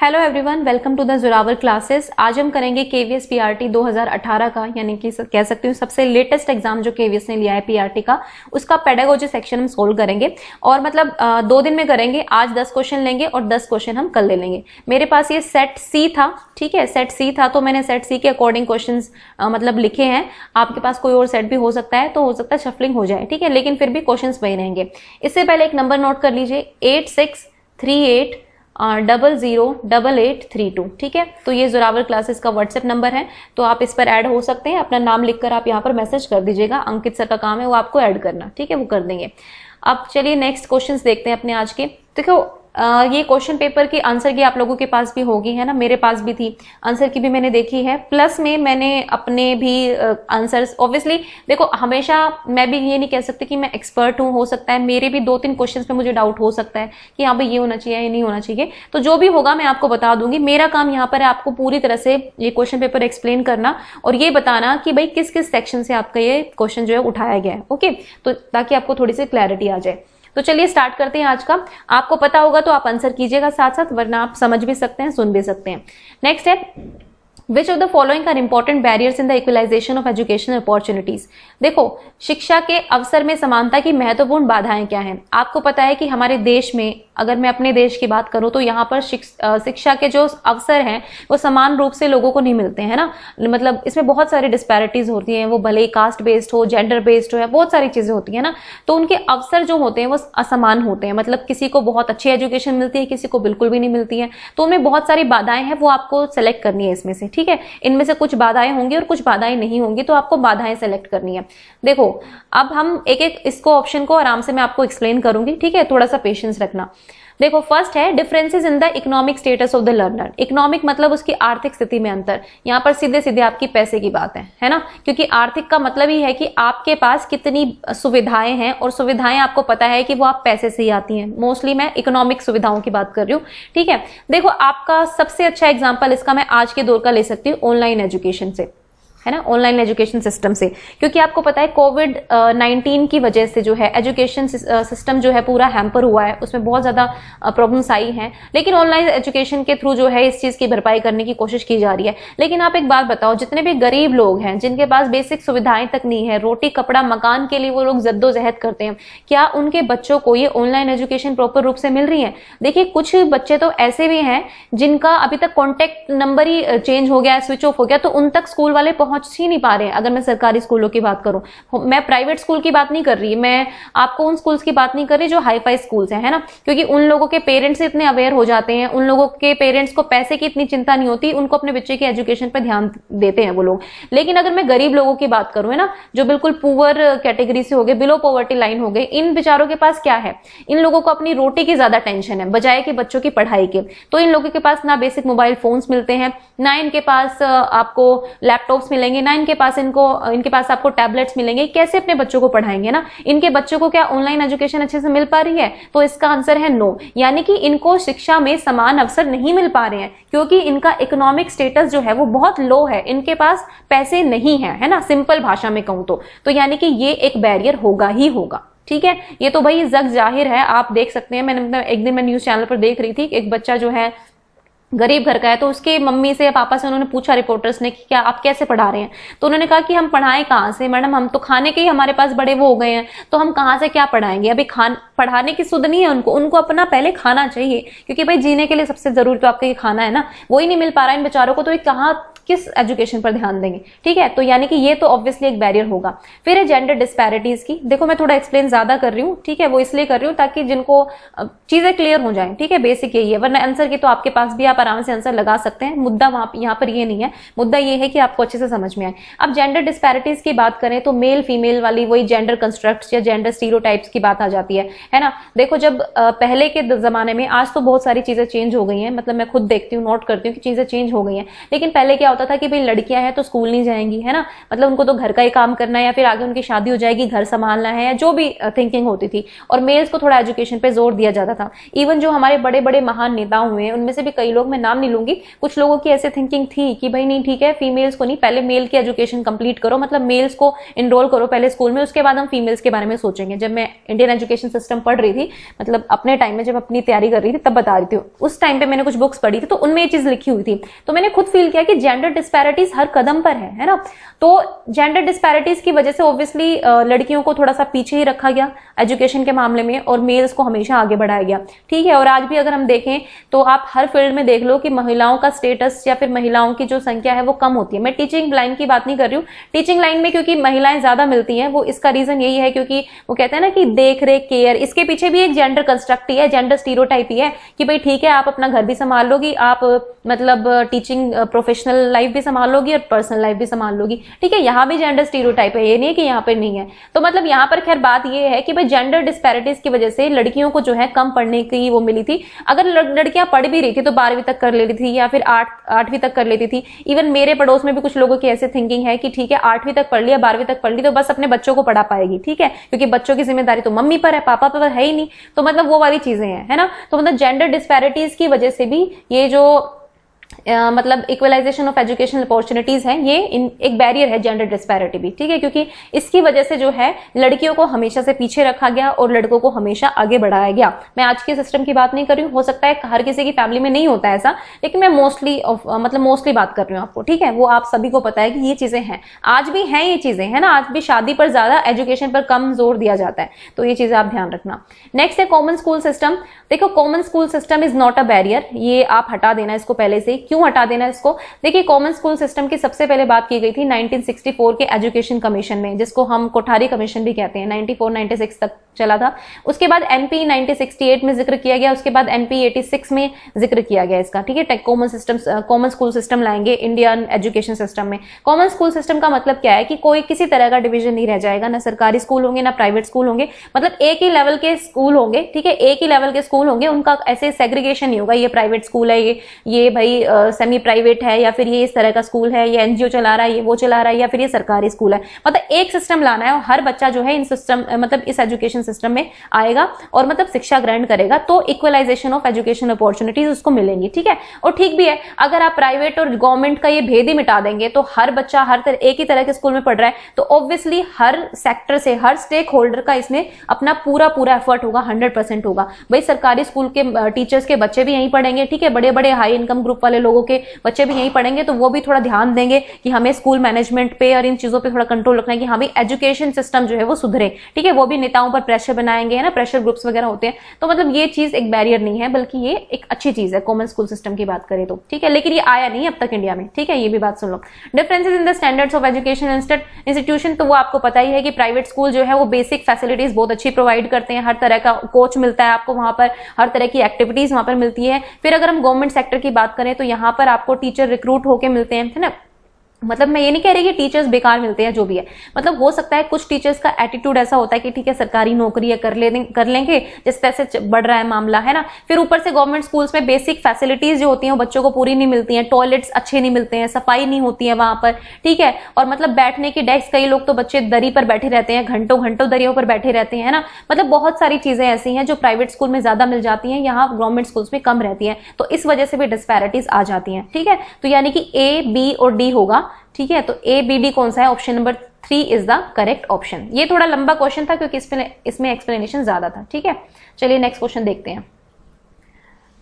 Hello everyone, welcome to the Zorawar classes. आज हम करेंगे केवीएस पीआरटी 2018 का, यानी कि कह सकती हूँ सबसे लेटेस्ट एग्जाम जो केवीएस ने लिया है पीआरटी का, उसका पेडागोजी सेक्शन हम सोल्व करेंगे। और मतलब 2 दिन में करेंगे। आज 10 क्वेश्चन लेंगे और 10 क्वेश्चन हम कल ले लेंगे। मेरे पास ये सेट सी था, ठीक है, सेट सी था, तो मैंने सेट सी के अकॉर्डिंग क्वेश्चन मतलब लिखे हैं। आपके पास कोई और सेट भी हो सकता है, तो हो सकता है शफलिंग हो जाए, ठीक है, लेकिन फिर भी क्वेश्चन वही रहेंगे। इससे पहले एक नंबर नोट कर लीजिए, 8638008832, ठीक है। तो ये जोरावर क्लासेस का व्हाट्सएप नंबर है, तो आप इस पर ऐड हो सकते हैं। अपना नाम लिखकर आप यहाँ पर मैसेज कर दीजिएगा। अंकित सर का काम है वो आपको ऐड करना, ठीक है, वो कर देंगे। अब चलिए नेक्स्ट क्वेश्चंस देखते हैं अपने आज के। देखो ये क्वेश्चन पेपर की आंसर की आप लोगों के पास भी होगी, है ना, मेरे पास भी थी, आंसर की भी मैंने देखी है। प्लस में मैंने अपने भी आंसर्स, ऑब्वियसली देखो हमेशा मैं भी ये नहीं कह सकती कि मैं एक्सपर्ट हूँ, हो सकता है मेरे भी 2-3 क्वेश्चंस पे मुझे डाउट हो सकता है कि हाँ भाई ये होना चाहिए, ये नहीं होना चाहिए। तो जो भी होगा मैं आपको बता दूंगी। मेरा काम यहाँ पर है आपको पूरी तरह से ये क्वेश्चन पेपर एक्सप्लेन करना और ये बताना कि भाई किस किस सेक्शन से आपका ये क्वेश्चन जो है उठाया गया है, ओके, तो ताकि आपको थोड़ी सी क्लैरिटी आ जाए। तो चलिए स्टार्ट करते हैं आज का। आपको पता होगा तो आप आंसर कीजिएगा साथ साथ, वरना आप समझ भी सकते हैं, सुन भी सकते हैं। नेक्स्ट है, Which of the following are important barriers in the equalization of educational opportunities? देखो, शिक्षा के अवसर में समानता की महत्वपूर्ण बाधाएं क्या हैं? आपको पता है कि हमारे देश में, अगर मैं अपने देश की बात करूं तो यहाँ पर शिक्षा के जो अवसर हैं वो समान रूप से लोगों को नहीं मिलते हैं ना। मतलब इसमें बहुत सारी डिस्पैरिटीज होती हैं, वो भले ही कास्ट बेस्ड हो, जेंडर बेस्ड हो, बहुत सारी चीजें होती है ना। तो उनके अवसर जो होते हैं वो असमान होते हैं। मतलब किसी को बहुत अच्छी एजुकेशन मिलती है, किसी को बिल्कुल भी नहीं मिलती है। तो उनमें बहुत सारी बाधाएं हैं, वो आपको सेलेक्ट करनी है इसमें से, ठीक है। इनमें से कुछ बाधाएं होंगी और कुछ बाधाएं नहीं होंगी, तो आपको बाधाएं सेलेक्ट करनी है। देखो अब हम एक एक इसको ऑप्शन को आराम से मैं आपको एक्सप्लेन करूंगी, ठीक है, थोड़ा सा पेशेंस रखना। देखो फर्स्ट है differences in the economic status of the learner. Economic मतलब उसकी आर्थिक स्थिति में अंतर। यहाँ पर सीधे सीधे आपकी पैसे की बात है ना, क्योंकि आर्थिक का मतलब ही है कि आपके पास कितनी सुविधाएं हैं, और सुविधाएं आपको पता है कि वो आप पैसे से ही आती हैं। मोस्टली मैं इकोनॉमिक सुविधाओं की बात कर रही हूँ, ठीक है। देखो आपका सबसे अच्छा एग्जाम्पल इसका मैं आज के दौर का ले सकती हूँ, ऑनलाइन एजुकेशन से, है ना, ऑनलाइन एजुकेशन सिस्टम से। क्योंकि आपको पता है कोविड-19 की वजह से जो है एजुकेशन सिस्टम जो है पूरा हैम्पर हुआ है, उसमें बहुत ज्यादा प्रॉब्लम्स आई हैं। लेकिन ऑनलाइन एजुकेशन के थ्रू जो है इस चीज की भरपाई करने की कोशिश की जा रही है। लेकिन आप एक बात बताओ, जितने भी गरीब लोग हैं जिनके पास बेसिक सुविधाएं तक नहीं है, रोटी कपड़ा मकान के लिए वो लोग जद्दोजहद करते हैं, क्या उनके बच्चों को ये ऑनलाइन एजुकेशन प्रॉपर रूप से मिल रही है? देखिए कुछ बच्चे तो ऐसे भी हैं जिनका अभी तक कॉन्टेक्ट नंबर ही चेंज हो गया है, स्विच ऑफ हो गया, तो उन तक स्कूल वाले पहुंच ही नहीं पा रहे हैं। अगर मैं सरकारी स्कूलों की बात करूं, मैं प्राइवेट स्कूल की बात नहीं कर रही, मैं आपको उन स्कूल्स की बात नहीं कर रही जो हाई फाई स्कूल्स हैं, है ना, क्योंकि उन लोगों के पेरेंट्स इतने अवेयर हो जाते हैं, उन लोगों के पेरेंट्स को पैसे की इतनी चिंता नहीं होती, उनको अपने बच्चे की एजुकेशन पर ध्यान देते हैं वो लोग। लेकिन अगर मैं गरीब लोगों की बात करूं, है ना, जो बिल्कुल पुअर कैटेगरी से हो गए, बिलो पॉवर्टी लाइन हो गए, इन बेचारों के पास क्या है? इन लोगों को अपनी रोटी की ज्यादा टेंशन है बजाय कि बच्चों की पढ़ाई के। तो इन लोगों के पास ना बेसिक मोबाइल फोन्स मिलते हैं, ना इनके पास आपको लैपटॉप्स मिलेंगे, ना इनके पास इनके पास आपको टैबलेट्स मिलेंगे। कैसे अपने बच्चों को पढ़ाएंगे ना? इनके बच्चों को क्या ऑनलाइन एजुकेशन अच्छे से मिल पा रही है? तो इसका आंसर है नो, यानी कि इनको शिक्षा में समान अवसर नहीं मिल पा रहे हैं, क्योंकि इनका इकोनॉमिक स्टेटस जो है वो बहुत लो है, इनके पास पैसे नहीं है ना, सिंपल भाषा में कहूं तो यानी कि ये एक बैरियर होगा ही होगा, ठीक है। ये तो भाई जग जाहिर है, आप देख सकते हैं। मैंने एक दिन मैं न्यूज चैनल पर देख रही थी, एक बच्चा जो है गरीब घर का है, तो उसके मम्मी से या पापा से उन्होंने पूछा रिपोर्टर्स ने कि क्या आप कैसे पढ़ा रहे हैं? तो उन्होंने कहा कि हम पढ़ाएं कहाँ से मैडम, हम तो खाने के ही हमारे पास बड़े वो हो गए हैं, तो हम कहाँ से क्या पढ़ाएंगे? अभी पढ़ाने की सुध नहीं है उनको अपना पहले खाना चाहिए, क्योंकि भाई जीने के लिए सबसे जरूरी तो आपका ये खाना है ना, वही नहीं मिल पा रहा है इन बेचारों को, तो ये कहाँ किस एजुकेशन पर ध्यान देंगे, ठीक है। तो यानी कि ये तो ऑब्वियसली एक बैरियर होगा। फिर है जेंडर डिस्पैरिटीज की। देखो मैं थोड़ा एक्सप्लेन ज्यादा कर रही हूँ, ठीक है, वो इसलिए कर रही हूँ ताकि जिनको चीजें क्लियर हो जाएं, ठीक है, बेसिक यही है। वरना आंसर की तो आपके पास भी आप आराम से आंसर लगा सकते हैं, मुद्दा यहाँ पर ये नहीं है। मुद्दा ये है कि आपको अच्छे से समझ में आए। अब जेंडर डिस्पैरिटीज की बात करें तो मेल फीमेल वाली वही जेंडर कंस्ट्रक्ट्स या जेंडर स्टीरियोटाइप्स की बात आ जाती है ना। देखो जब पहले के जमाने में, आज तो बहुत सारी चीजें चेंज हो गई हैं, मतलब मैं खुद देखती हूँ, नोट करती हूँ कि चीजें चेंज हो गई हैं, लेकिन पहले क्या होता था कि भाई लड़कियां हैं तो स्कूल नहीं जाएंगी, है ना, मतलब उनको तो घर का ही काम करना है या फिर आगे उनकी शादी हो जाएगी, घर संभालना है, या जो भी थिंकिंग होती थी, और मेल्स को थोड़ा एजुकेशन पे जोर दिया जाता था। इवन जो हमारे बड़े बड़े महान नेता हुए हैं उनमें से भी कई लोग, मैं नाम नहीं लूंगी, कुछ लोगों की ऐसे थिंकिंग थी कि भाई नहीं ठीक है, फीमेल्स को नहीं, पहले मेल की एजुकेशन कंप्लीट करो, मतलब मेल्स को इनरोल करो पहले स्कूल में, उसके बाद हम फीमेल्स के बारे में सोचेंगे। जब मैं इंडियन एजुकेशन सिस्टम पढ़ रही थी, मतलब अपने टाइम में जब अपनी तैयारी कर रही थी तब बता रही थी, उस टाइम पे मैंने कुछ बुक्स पढ़ी थी तो उनमें ये चीज लिखी हुई थी, तो मैंने खुद फील किया कि जेंडर डिस्पैरिटीज हर कदम पर है ना। तो जेंडर डिस्पैरिटीज की वजह से ऑब्वियसली लड़कियों को थोड़ा सा पीछे ही रखा गया एजुकेशन के मामले में और मेल्स को हमेशा आगे बढ़ाया गया, ठीक है। और आज भी अगर हम देखें तो आप हर फील्ड में देख लो कि महिलाओं का स्टेटस या फिर महिलाओं की जो संख्या है वो कम होती है। मैं टीचिंग लाइन की बात नहीं कर रही हूँ, टीचिंग लाइन में क्योंकि महिलाएं ज्यादा मिलती हैं, वो इसका रीजन यही है क्योंकि वो कहते हैं ना कि देख रेख केयर, इसके पीछे भी एक जेंडर कंस्ट्रक्ट ही है, जेंडर स्टीरियोटाइप ही है कि भाई ठीक है आप अपना घर भी संभाल लोगी, आप मतलब टीचिंग प्रोफेशनल लाइफ भी संभाल लोगी और पर्सनल लाइफ भी संभाल लोगी, ठीक है। यहाँ भी जेंडर स्टीरियोटाइप है, ये नहीं है कि यहाँ पर नहीं है। तो मतलब यहाँ पर खैर बात ये है कि भाई जेंडर डिस्पैरिटीज की वजह से लड़कियों को जो है कम पढ़ने की वो मिली थी। अगर लड़कियां पढ़ भी रही थी तो 12वीं तक कर लेती थी या फिर 8वीं तक कर लेती थी। इवन मेरे पड़ोस में भी कुछ लोगों की ऐसे थिंकिंग है कि ठीक है 8वीं तक पढ़ लिया, 12वीं तक पढ़ ली तो बस अपने बच्चों को पढ़ा पाएगी, ठीक है, क्योंकि बच्चों की जिम्मेदारी तो मम्मी पर है, पापा पर है ही नहीं। तो मतलब वो वाली चीजें हैं, है ना। तो मतलब जेंडर डिस्पैरिटीज की वजह से भी ये जो मतलब इक्वलाइजेशन ऑफ एजुकेशनल अपॉर्चुनिटीज है, ये एक बैरियर है जेंडर डिस्पैरिटी भी, ठीक है, क्योंकि इसकी वजह से जो है लड़कियों को हमेशा से पीछे रखा गया और लड़कों को हमेशा आगे बढ़ाया गया। मैं आज के सिस्टम की बात नहीं कर रही हूँ, हो सकता है हर किसी की फैमिली में नहीं होता है ऐसा, लेकिन मैं मोस्टली बात कर रही हूँ आपको, ठीक है। वो आप सभी को पता है कि ये चीजें हैं, आज भी हैं ये चीजें, है ना। आज भी शादी पर ज्यादा, एजुकेशन पर कम जोर दिया जाता है, तो ये चीजें आप ध्यान रखना। नेक्स्ट है कॉमन स्कूल सिस्टम। देखो common school system is not a barrier, ये आप हटा देना इसको पहले से। क्यों हटा देना इसको? देखिए कॉमन स्कूल सिस्टम की सबसे पहले बात की गई थी 1964 के एजुकेशन कमीशन में, जिसको हम कोठारी कमीशन भी कहते हैं, 94-96 तक चला था। उसके बाद एनपी 1968 में जिक्र किया गया, उसके बाद एनपी 86 में जिक्र किया गया इसका, ठीक है। कॉमन स्कूल सिस्टम लाएंगे इंडियन एजुकेशन सिस्टम में। कॉमन स्कूल सिस्टम का मतलब क्या है कि कोई किसी तरह का डिवीजन नहीं रह जाएगा, ना सरकारी स्कूल होंगे ना प्राइवेट स्कूल होंगे, मतलब एक ही लेवल के स्कूल होंगे, ठीक है, एक ही लेवल के स्कूल होंगे, उनका ऐसे सेग्रीगेशन नहीं होगा, ये प्राइवेट स्कूल है, ये भाई सेमी प्राइवेट है, या फिर ये इस तरह का स्कूल है, ये एनजीओ चला रहा है, ये वो चला रहा है, या फिर ये सरकारी स्कूल है। मतलब एक सिस्टम लाना है और हर बच्चा जो है इन सिस्टम मतलब इस एजुकेशन सिस्टम में आएगा और मतलब शिक्षा ग्रहण करेगा, तो इक्वलाइजेशन ऑफ एजुकेशन अपॉर्चुनिटीज उसको मिलेंगी, ठीक है। और ठीक भी है, अगर आप प्राइवेट और गवर्नमेंट का ये भेद ही मिटा देंगे तो हर बच्चा एक ही तरह के स्कूल में पढ़ रहा है, तो ऑब्वियसली हर सेक्टर से, हर स्टेक होल्डर का इसमें अपना पूरा एफर्ट होगा, 100% होगा। भाई सरकारी स्कूल के टीचर्स के बच्चे भी यहीं पढ़ेंगे, ठीक है, बड़े बड़े हाई इनकम ग्रुप वाले लोगों के बच्चे भी यहीं पढ़ेंगे, तो वो भी थोड़ा ध्यान देंगे कि हमें स्कूल मैनेजमेंट पे और इन चीजों पे थोड़ा कंट्रोल रखना है कि हमें एजुकेशन सिस्टम जो है वो सुधरे, ठीक है। वो भी नेताओं पर प्रेशर बनाएंगे, है ना, प्रेशर ग्रुप्स वगैरह होते हैं। तो मतलब ये चीज एक बैरियर नहीं है, बल्कि ये एक अच्छी चीज है कॉमन स्कूल सिस्टम की बात करें तो, ठीक है। लेकिन ये आया नहीं अब तक इंडिया में, ठीक है, ये भी बात सुन लो। Differences in the standards of education institution, तो वो आपको पता ही है कि प्राइवेट स्कूल जो है वो बेसिक फैसिलिटीज बहुत अच्छी प्रोवाइड करते हैं, हर तरह का कोच मिलता है आपको वहां पर, हर तरह की एक्टिविटीज वहां पर मिलती है। फिर अगर हम गवर्नमेंट सेक्टर की बात करें तो यहाँ पर आपको टीचर रिक्रूट होके मिलते हैं, है ना। मतलब मैं ये नहीं कह रही कि टीचर्स बेकार मिलते हैं, जो भी है, मतलब हो सकता है कुछ टीचर्स का एटीट्यूड ऐसा होता है कि ठीक है सरकारी नौकरी है, कर लेंगे जिस तरह से बढ़ रहा है मामला, है ना। फिर ऊपर से गवर्नमेंट स्कूल्स में बेसिक फैसिलिटीज जो होती हैं वो बच्चों को पूरी नहीं मिलती हैं, टॉयलेट्स अच्छे नहीं मिलते हैं, सफाई नहीं होती है वहां पर, ठीक है। और मतलब बैठने की डेस्क, कई लोग तो बच्चे दरी पर बैठे रहते हैं, घंटों दरियों पर बैठे रहते हैं, ना। मतलब बहुत सारी चीजें ऐसी हैं जो प्राइवेट स्कूल में ज्यादा मिल जाती हैं, यहाँ गवर्नमेंट स्कूल्स में कम रहती है, तो इस वजह से भी डिस्पैरिटीज आ जाती हैं, ठीक है। तो यानी कि ए, बी और डी होगा, ठीक है। तो ए, बी, डी कौन सा है? Option number 3 is the correct option. ये थोड़ा लंबा क्वेश्चन था क्योंकि इसमें एक्सप्लेनेशन ज्यादा था, ठीक है। चलिए नेक्स्ट क्वेश्चन देखते हैं।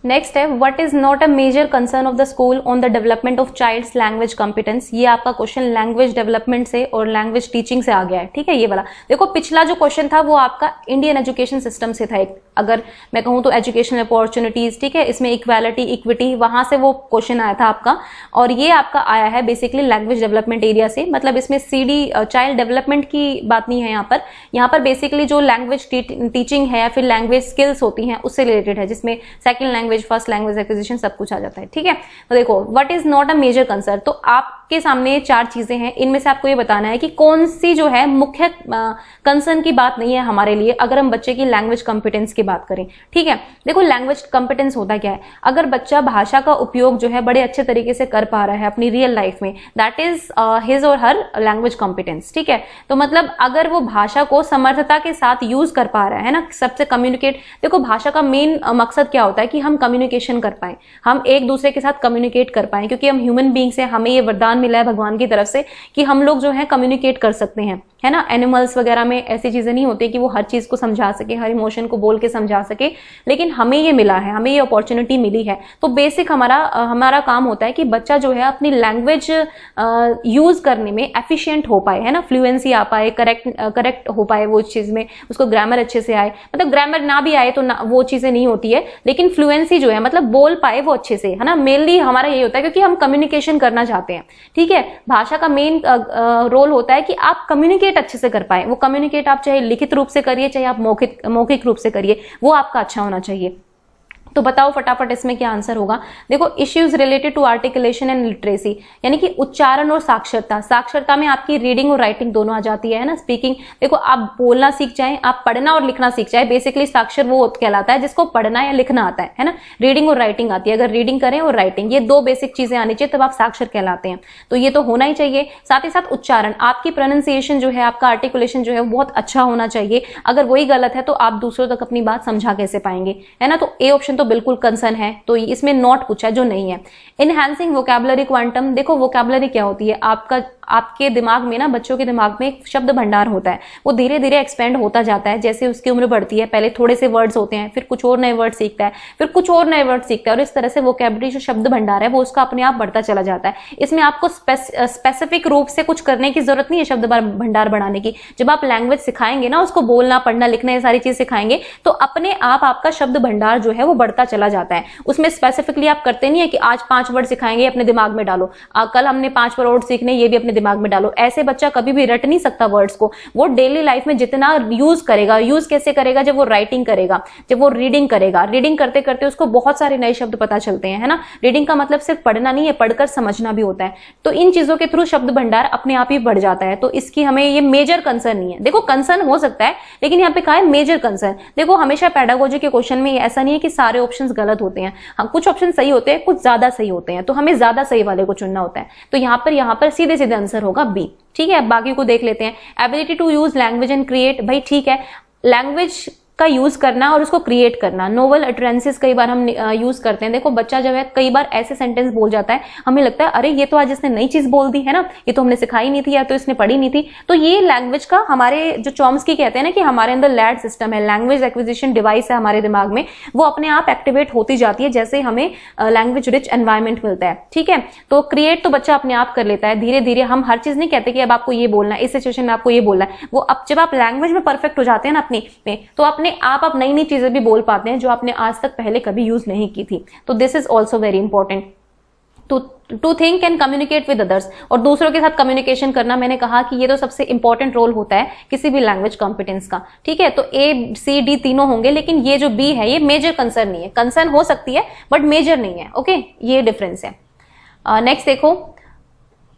नेक्स्ट है what is not a major concern of the school on the development of child's language competence. ये आपका क्वेश्चन लैंग्वेज डेवलपमेंट से और लैंग्वेज टीचिंग से आ गया है, ठीक है। ये वाला देखो, पिछला जो क्वेश्चन था वो आपका इंडियन एजुकेशन सिस्टम से था, एक अगर मैं कहूं तो एजुकेशनल अपॉर्चुनिटीज, ठीक है, इसमें इक्वालिटी, इक्विटी, वहां से वो क्वेश्चन आया था आपका। और ये आपका आया है बेसिकली लैंग्वेज डेवलपमेंट एरिया से, मतलब इसमें सीडी चाइल्ड डेवलपमेंट की बात नहीं है यहाँ पर बेसिकली जो लैंग्वेज टीचिंग है या फिर लैंग्वेज स्किल्स होती हैं उससे रिलेटेड है, जिसमें second language, first language acquisition सब कुछ आ जाता है, ठीक है। तो देखो what is not a major concern, तो आप आपके सामने 4 चीजें हैं, इनमें से आपको ये बताना है कि कौन सी जो है मुख्य कंसर्न की बात नहीं है हमारे लिए अगर हम बच्चे की लैंग्वेज कॉम्पिटेंस की बात करें। ठीक है, देखो लैंग्वेज कॉम्पिटेंस होता क्या है, अगर बच्चा भाषा का उपयोग जो है बड़े अच्छे तरीके से कर पा रहा है अपनी रियल लाइफ में, दैट इज हिज और हर लैंग्वेज कॉम्पिटेंस। ठीक है, तो मतलब अगर वो भाषा को समर्थता के साथ यूज कर पा रहा है ना, सबसे कम्युनिकेट, देखो भाषा का मेन मकसद क्या होता है कि हम कम्युनिकेशन कर पाए, हम एक दूसरे के साथ कम्युनिकेट कर पाए, क्योंकि हम ह्यूमन बीइंग्स हैं, हमें ये वरदान मिला है भगवान की तरफ से कि हम लोग जो है कम्युनिकेट कर सकते हैं, है ना। एनिमल्स वगैरह में ऐसी चीजें नहीं होती कि वो हर चीज को समझा सके, हर इमोशन को बोल के समझा सके, लेकिन हमें ये मिला है, हमें ये अपॉर्चुनिटी मिली है। तो बेसिक हमारा काम होता है कि बच्चा जो है अपनी लैंग्वेज यूज करने में एफिशिएंट हो पाए, है ना, फ्लुएंसी आ पाए, करेक्ट हो पाए वो चीज में, उसको ग्रामर अच्छे से आए, मतलब ग्रामर ना भी आए तो ना, वो चीजें नहीं होती है, लेकिन फ्लुएंसी जो है मतलब बोल पाए वो अच्छे से, है ना। मेनली हमारा यही होता है क्योंकि हम कम्युनिकेशन करना चाहते हैं। ठीक है, भाषा का मेन रोल होता है कि आप कम्युनिकेट अच्छे से कर पाए। वो कम्युनिकेट आप चाहे लिखित रूप से करिए, चाहे आप मौखिक रूप से करिए, वो आपका अच्छा होना चाहिए। तो बताओ फटाफट इसमें क्या आंसर होगा। देखो issues related to articulation and literacy, यानी कि उच्चारण और साक्षरता। साक्षरता में आपकी रीडिंग और राइटिंग दोनों आ जाती है ना, स्पीकिंग। देखो आप बोलना सीख जाएं, आप पढ़ना और लिखना सीख जाए, बेसिकली साक्षर वो कहलाता है जिसको पढ़ना या लिखना आता है ना। रीडिंग और राइटिंग आती है, अगर रीडिंग करें और राइटिंग, ये 2 बेसिक चीजें आनी चाहिए, तब आप साक्षर कहलाते हैं। तो ये तो होना ही चाहिए। साथ ही साथ उच्चारण, आपकी प्रोनाउंसिएशन जो है, आपका आर्टिकुलेशन जो है वो बहुत अच्छा होना चाहिए। अगर वही गलत है तो आप दूसरों तक अपनी बात समझा कैसे पाएंगे, है ना। तो ए ऑप्शन तो बिल्कुल कंसर्न है, तो इसमें नॉट पूछा जो नहीं है। इनहैंसिंग वोकैबुलरी क्वांटम, देखो वोकैबुलरी क्या होती है, आपके दिमाग में ना, बच्चों के दिमाग में एक शब्द भंडार होता है, वो धीरे धीरे एक्सपेंड होता जाता है जैसे उसकी उम्र बढ़ती है। पहले थोड़े से वर्ड्स होते हैं, फिर कुछ और नए वर्ड सीखता है, फिर कुछ और नए वर्ड सीखता है, और इस तरह से वोकैबुलरी जो शब्द भंडार है वो उसका अपने आप बढ़ता चला जाता है। इसमें आपको स्पेसिफिक रूप से कुछ करने की जरूरत नहीं है शब्द भंडार बढ़ाने की। जब आप लैंग्वेज सिखाएंगे ना, उसको बोलना पढ़ना लिखना ये सारी चीज सिखाएंगे, तो अपने आप आपका शब्द भंडार जो है वो बढ़ता चला जाता है। उसमें स्पेसिफिकली आप करते नहीं है कि आज 5 वर्ड सिखाएंगे, अपने दिमाग में डालो, कल हमने 5 वर्ड सीखने, ये भी अपने दिमाग में डालो। ऐसे बच्चा कभी भी रट नहीं सकता वर्ड्स को। वो डेली लाइफ में जितना यूज करेगा, यूज कैसे करेगा, जब वो राइटिंग करेगा, जब वो रीडिंग करेगा, रीडिंग करते करते उसको बहुत सारे नए शब्द पता चलते हैं, है ना। रीडिंग का मतलब सिर्फ पढ़ना नहीं है, पढ़कर समझना भी होता है। तो इन चीजों के थ्रू शब्द भंडार अपने आप ही बढ़ जाता है। तो इसकी हमें ये मेजर कंसर्न नहीं है। देखो कंसर्न हो सकता है, लेकिन यहाँ पे कहा है मेजर कंसर्न। देखो हमेशा पेडागोजी के क्वेश्चन में ऐसा नहीं है कि सारे ऑप्शंस गलत होते हैं, हाँ कुछ ऑप्शन सही होते हैं, कुछ ज्यादा सही होते हैं, तो हमें ज्यादा सही वाले को चुनना होता है। तो यहाँ पर सीधे सीधे आंसर होगा बी। ठीक है, बाकी को देख लेते हैं। Ability to use language and create, भाई ठीक है, लैंग्वेज का यूज करना और उसको क्रिएट करना। नोवेल अटरेंसेस कई बार हम यूज करते हैं। देखो बच्चा जब है कई बार ऐसे सेंटेंस बोल जाता है, हमें लगता है अरे ये तो आज इसने नई चीज बोल दी है ना, ये तो हमने सिखाई नहीं थी या तो इसने पढ़ी नहीं थी। तो ये लैंग्वेज का, हमारे जो चॉम्स्की कहते हैं ना कि हमारे अंदर लैड सिस्टम है, लैंग्वेज एक्विजिशन डिवाइस है हमारे दिमाग में, वो अपने आप एक्टिवेट होती जाती है जैसे हमें लैंग्वेज रिच एनवायरमेंट मिलता है। ठीक है, तो क्रिएट तो बच्चा अपने आप कर लेता है धीरे धीरे। हम हर चीज नहीं कहते कि अब आपको ये बोलना है, इस सिचुएशन में आपको ये बोलना है। वो अब जब आप लैंग्वेज में परफेक्ट हो जाते हैं ना अपने में, तो अपने आप नई नई चीजें भी बोल पाते हैं जो आपने आज तक पहले कभी यूज नहीं की थी। तो this is also very important to think and communicate with others, और दूसरों के साथ कम्युनिकेशन करना। मैंने कहा कि ये तो सबसे इंपॉर्टेंट रोल होता है किसी भी लैंग्वेज कॉम्पिटेंस का। ठीक है, तो ए सी डी तीनों होंगे, लेकिन ये जो बी है ये मेजर कंसर्न नहीं है। कंसर्न हो सकती है बट मेजर नहीं है। ओके, ये डिफरेंस है। नेक्स्ट देखो,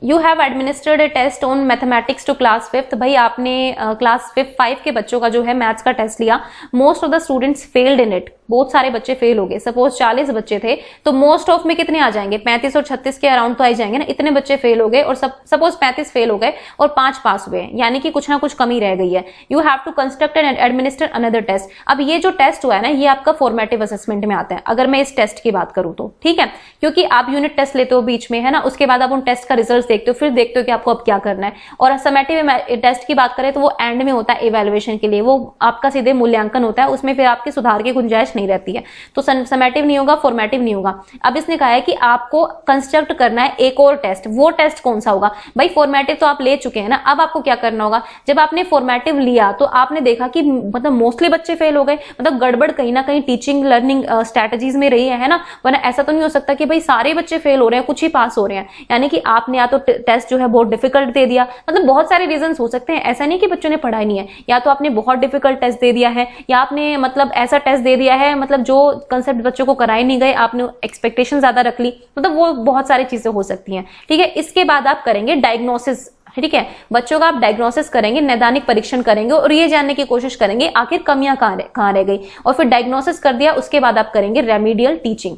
you have administered a test on mathematics to class 5th। भाई आपने क्लास 5 के बच्चों का जो है मैथ्स का टेस्ट लिया। Most of the students failed in it, बहुत सारे बच्चे फेल हो गए। सपोज 40 बच्चे थे तो मोस्ट ऑफ में कितने आ जाएंगे, 35 और 36 के अराउंड तो आ जाएंगे ना। इतने बच्चे फेल हो गए और सपोज 35 फेल हो गए और 5 पास हुए, यानी कि कुछ ना कुछ कमी रह गई है। You have to construct and administer another test. अब ये जो टेस्ट हुआ है ना, ये आपका फॉर्मेटिव असेसमेंट में आता है अगर मैं इस टेस्ट की बात करूं तो। ठीक है, क्योंकि आप यूनिट टेस्ट लेते हो बीच में, है ना, उसके बाद आप उन टेस्ट का रिजल्ट देखते हो, फिर देखते हो कि आपको अब क्या करना है। और समेटिव टेस्ट की बात करें तो वो एंड में होता है इवैल्यूएशन के लिए, वो आपका सीधे मूल्यांकन होता है, उसमें फिर आपके सुधार की गुंजाइश नहीं रहती है। तो समेटिव नहीं होगा, फॉर्मेटिव नहीं होगा। अब इसने कहा है कि आपको कंस्ट्रक्ट करना है एक और टेस्ट। वो टेस्ट कौन सा होगा? भाई फॉर्मेटिव तो आप ले चुके हैं ना, अब आपको क्या करना होगा। जब आपने फॉर्मेटिव लिया तो आपने देखा कि मतलब मोस्टली बच्चे फेल हो गए, मतलब गड़बड़ कहीं ना कहीं टीचिंग लर्निंग स्ट्रेटजीज में रही है ना, वरना ऐसा तो नहीं हो सकता कि भाई सारे बच्चे फेल हो रहे हैं, कुछ ही पास हो रहे हैं। यानी कि आपने या तो टेस्ट जो है बहुत डिफिकल्ट दे दिया, मतलब बहुत सारे रीजन हो सकते हैं। ऐसा नहीं कि बच्चों ने पढ़ा नहीं है, या तो आपने बहुत डिफिकल्ट टेस्ट दे दिया है, या आपने मतलब ऐसा टेस्ट दे दिया है, मतलब जो कंसेप्ट बच्चों को कराए नहीं गए, आपने एक्सपेक्टेशन ज्यादा रख ली, मतलब वो बहुत सारी चीजें हो सकती हैं। ठीक है, इसके बाद आप करेंगे डायग्नोसिस। ठीक है, बच्चों का आप डायग्नोसिस करेंगे, नैदानिक परीक्षण करेंगे और ये जानने की कोशिश करेंगे आखिर कमियां कहाँ रह गई, और फिर डायग्नोसिस कर दिया, उसके बाद आप करेंगे रेमेडियल टीचिंग।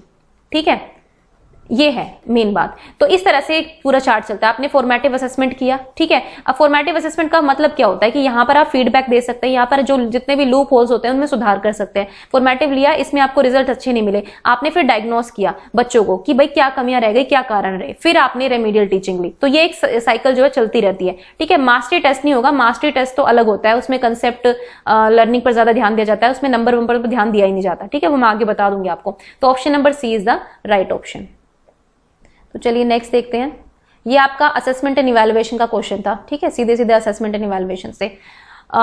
ठीक है, ये है मेन बात। तो इस तरह से पूरा चार्ट चलता है। आपने फॉर्मेटिव असेसमेंट किया। ठीक है, अब फॉर्मेटिव असेसमेंट का मतलब क्या होता है कि यहाँ पर आप फीडबैक दे सकते हैं, यहाँ पर जो जितने भी लूप होल्स होते हैं उनमें सुधार कर सकते हैं। फॉर्मेटिव लिया, इसमें आपको रिजल्ट अच्छे नहीं मिले, आपने फिर डायग्नोस किया बच्चों को कि भाई क्या कमियां रह गई, क्या कारण रहे, फिर आपने रेमेडियल टीचिंग ली। तो ये एक साइकिल जो है चलती रहती है। ठीक है, मास्टरी टेस्ट नहीं होगा, मास्टरी टेस्ट तो अलग होता है, उसमें कंसेप्ट लर्निंग पर ज्यादा ध्यान दिया जाता है, उसमें नंबर पर ध्यान दिया ही नहीं जाता। ठीक है, वो मैं आगे बता दूंगी आपको। तो option number C is the right option. तो चलिए नेक्स्ट देखते हैं। ये आपका असेसमेंट एंड इवैल्यूएशन का क्वेश्चन था। ठीक है, सीधे सीधे असेसमेंट एंड इवैल्यूएशन से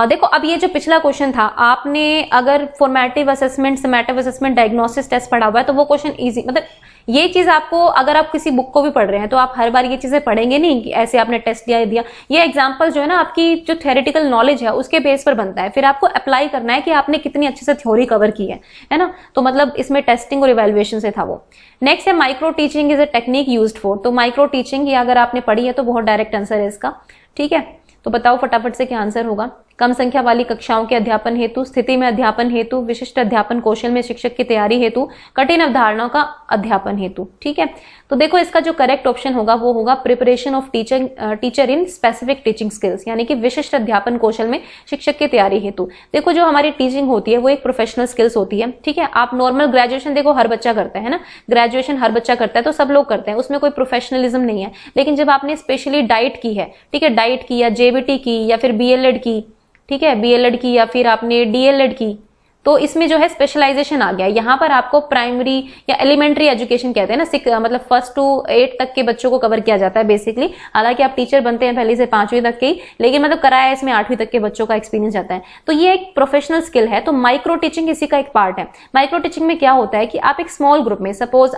देखो, अब ये जो पिछला क्वेश्चन था, आपने अगर formative assessment, summative assessment, diagnosis test पढ़ा हुआ है तो वो क्वेश्चन इजी, मतलब ये चीज आपको, अगर आप किसी बुक को भी पढ़ रहे हैं तो आप हर बार ये चीजें पढ़ेंगे नहीं कि ऐसे आपने टेस्ट दिया। ये एग्जांपल जो है ना, आपकी जो थ्योरेटिकल नॉलेज है उसके बेस पर बनता है, फिर आपको अप्लाई करना है कि आपने कितनी अच्छे से थ्योरी कवर की है ना। तो मतलब इसमें टेस्टिंग और इवैल्यूएशन से था वो। नेक्स्ट है micro teaching is a technique used for. तो माइक्रो टीचिंग ये अगर आपने पढ़ी है तो बहुत डायरेक्ट आंसर है इसका। ठीक है, तो बताओ फटाफट से क्या आंसर होगा। कम संख्या वाली कक्षाओं के अध्यापन हेतु, स्थिति में अध्यापन हेतु, विशिष्ट अध्यापन कौशल में शिक्षक की तैयारी हेतु, कठिन अवधारणाओं का अध्यापन हेतु। ठीक है, तो देखो इसका जो करेक्ट ऑप्शन होगा वो होगा preparation of teacher in specific teaching skills, यानी कि विशिष्ट अध्यापन कौशल में शिक्षक की तैयारी हेतु। देखो जो हमारी टीचिंग होती है वो एक प्रोफेशनल स्किल्स होती है। ठीक है, आप नॉर्मल ग्रेजुएशन देखो हर बच्चा करता है ना, ग्रेजुएशन हर बच्चा करता है, तो सब लोग करते हैं, उसमें कोई प्रोफेशनलिज्म नहीं है। लेकिन जब आपने स्पेशली डाइट की है, ठीक है, डाइट की या जेबीटी की या फिर बीएलएड की, ठीक है, बीएलएड की या फिर आपने डीएलएड की, तो इसमें जो है स्पेशलाइजेशन आ गया। यहाँ पर आपको प्राइमरी या एलिमेंट्री एजुकेशन कहते हैं ना, मतलब 1st to 8 तक के बच्चों को कवर किया जाता है बेसिकली। हालांकि आप टीचर बनते हैं पहले से 5वीं तक के ही, लेकिन मतलब कराया इसमें 8वीं तक के बच्चों का एक्सपीरियंस जाता है। तो ये एक प्रोफेशनल स्किल है। तो माइक्रो टीचिंग इसी का एक पार्ट है। माइक्रो टीचिंग में क्या होता है कि आप एक स्मॉल ग्रुप में, सपोज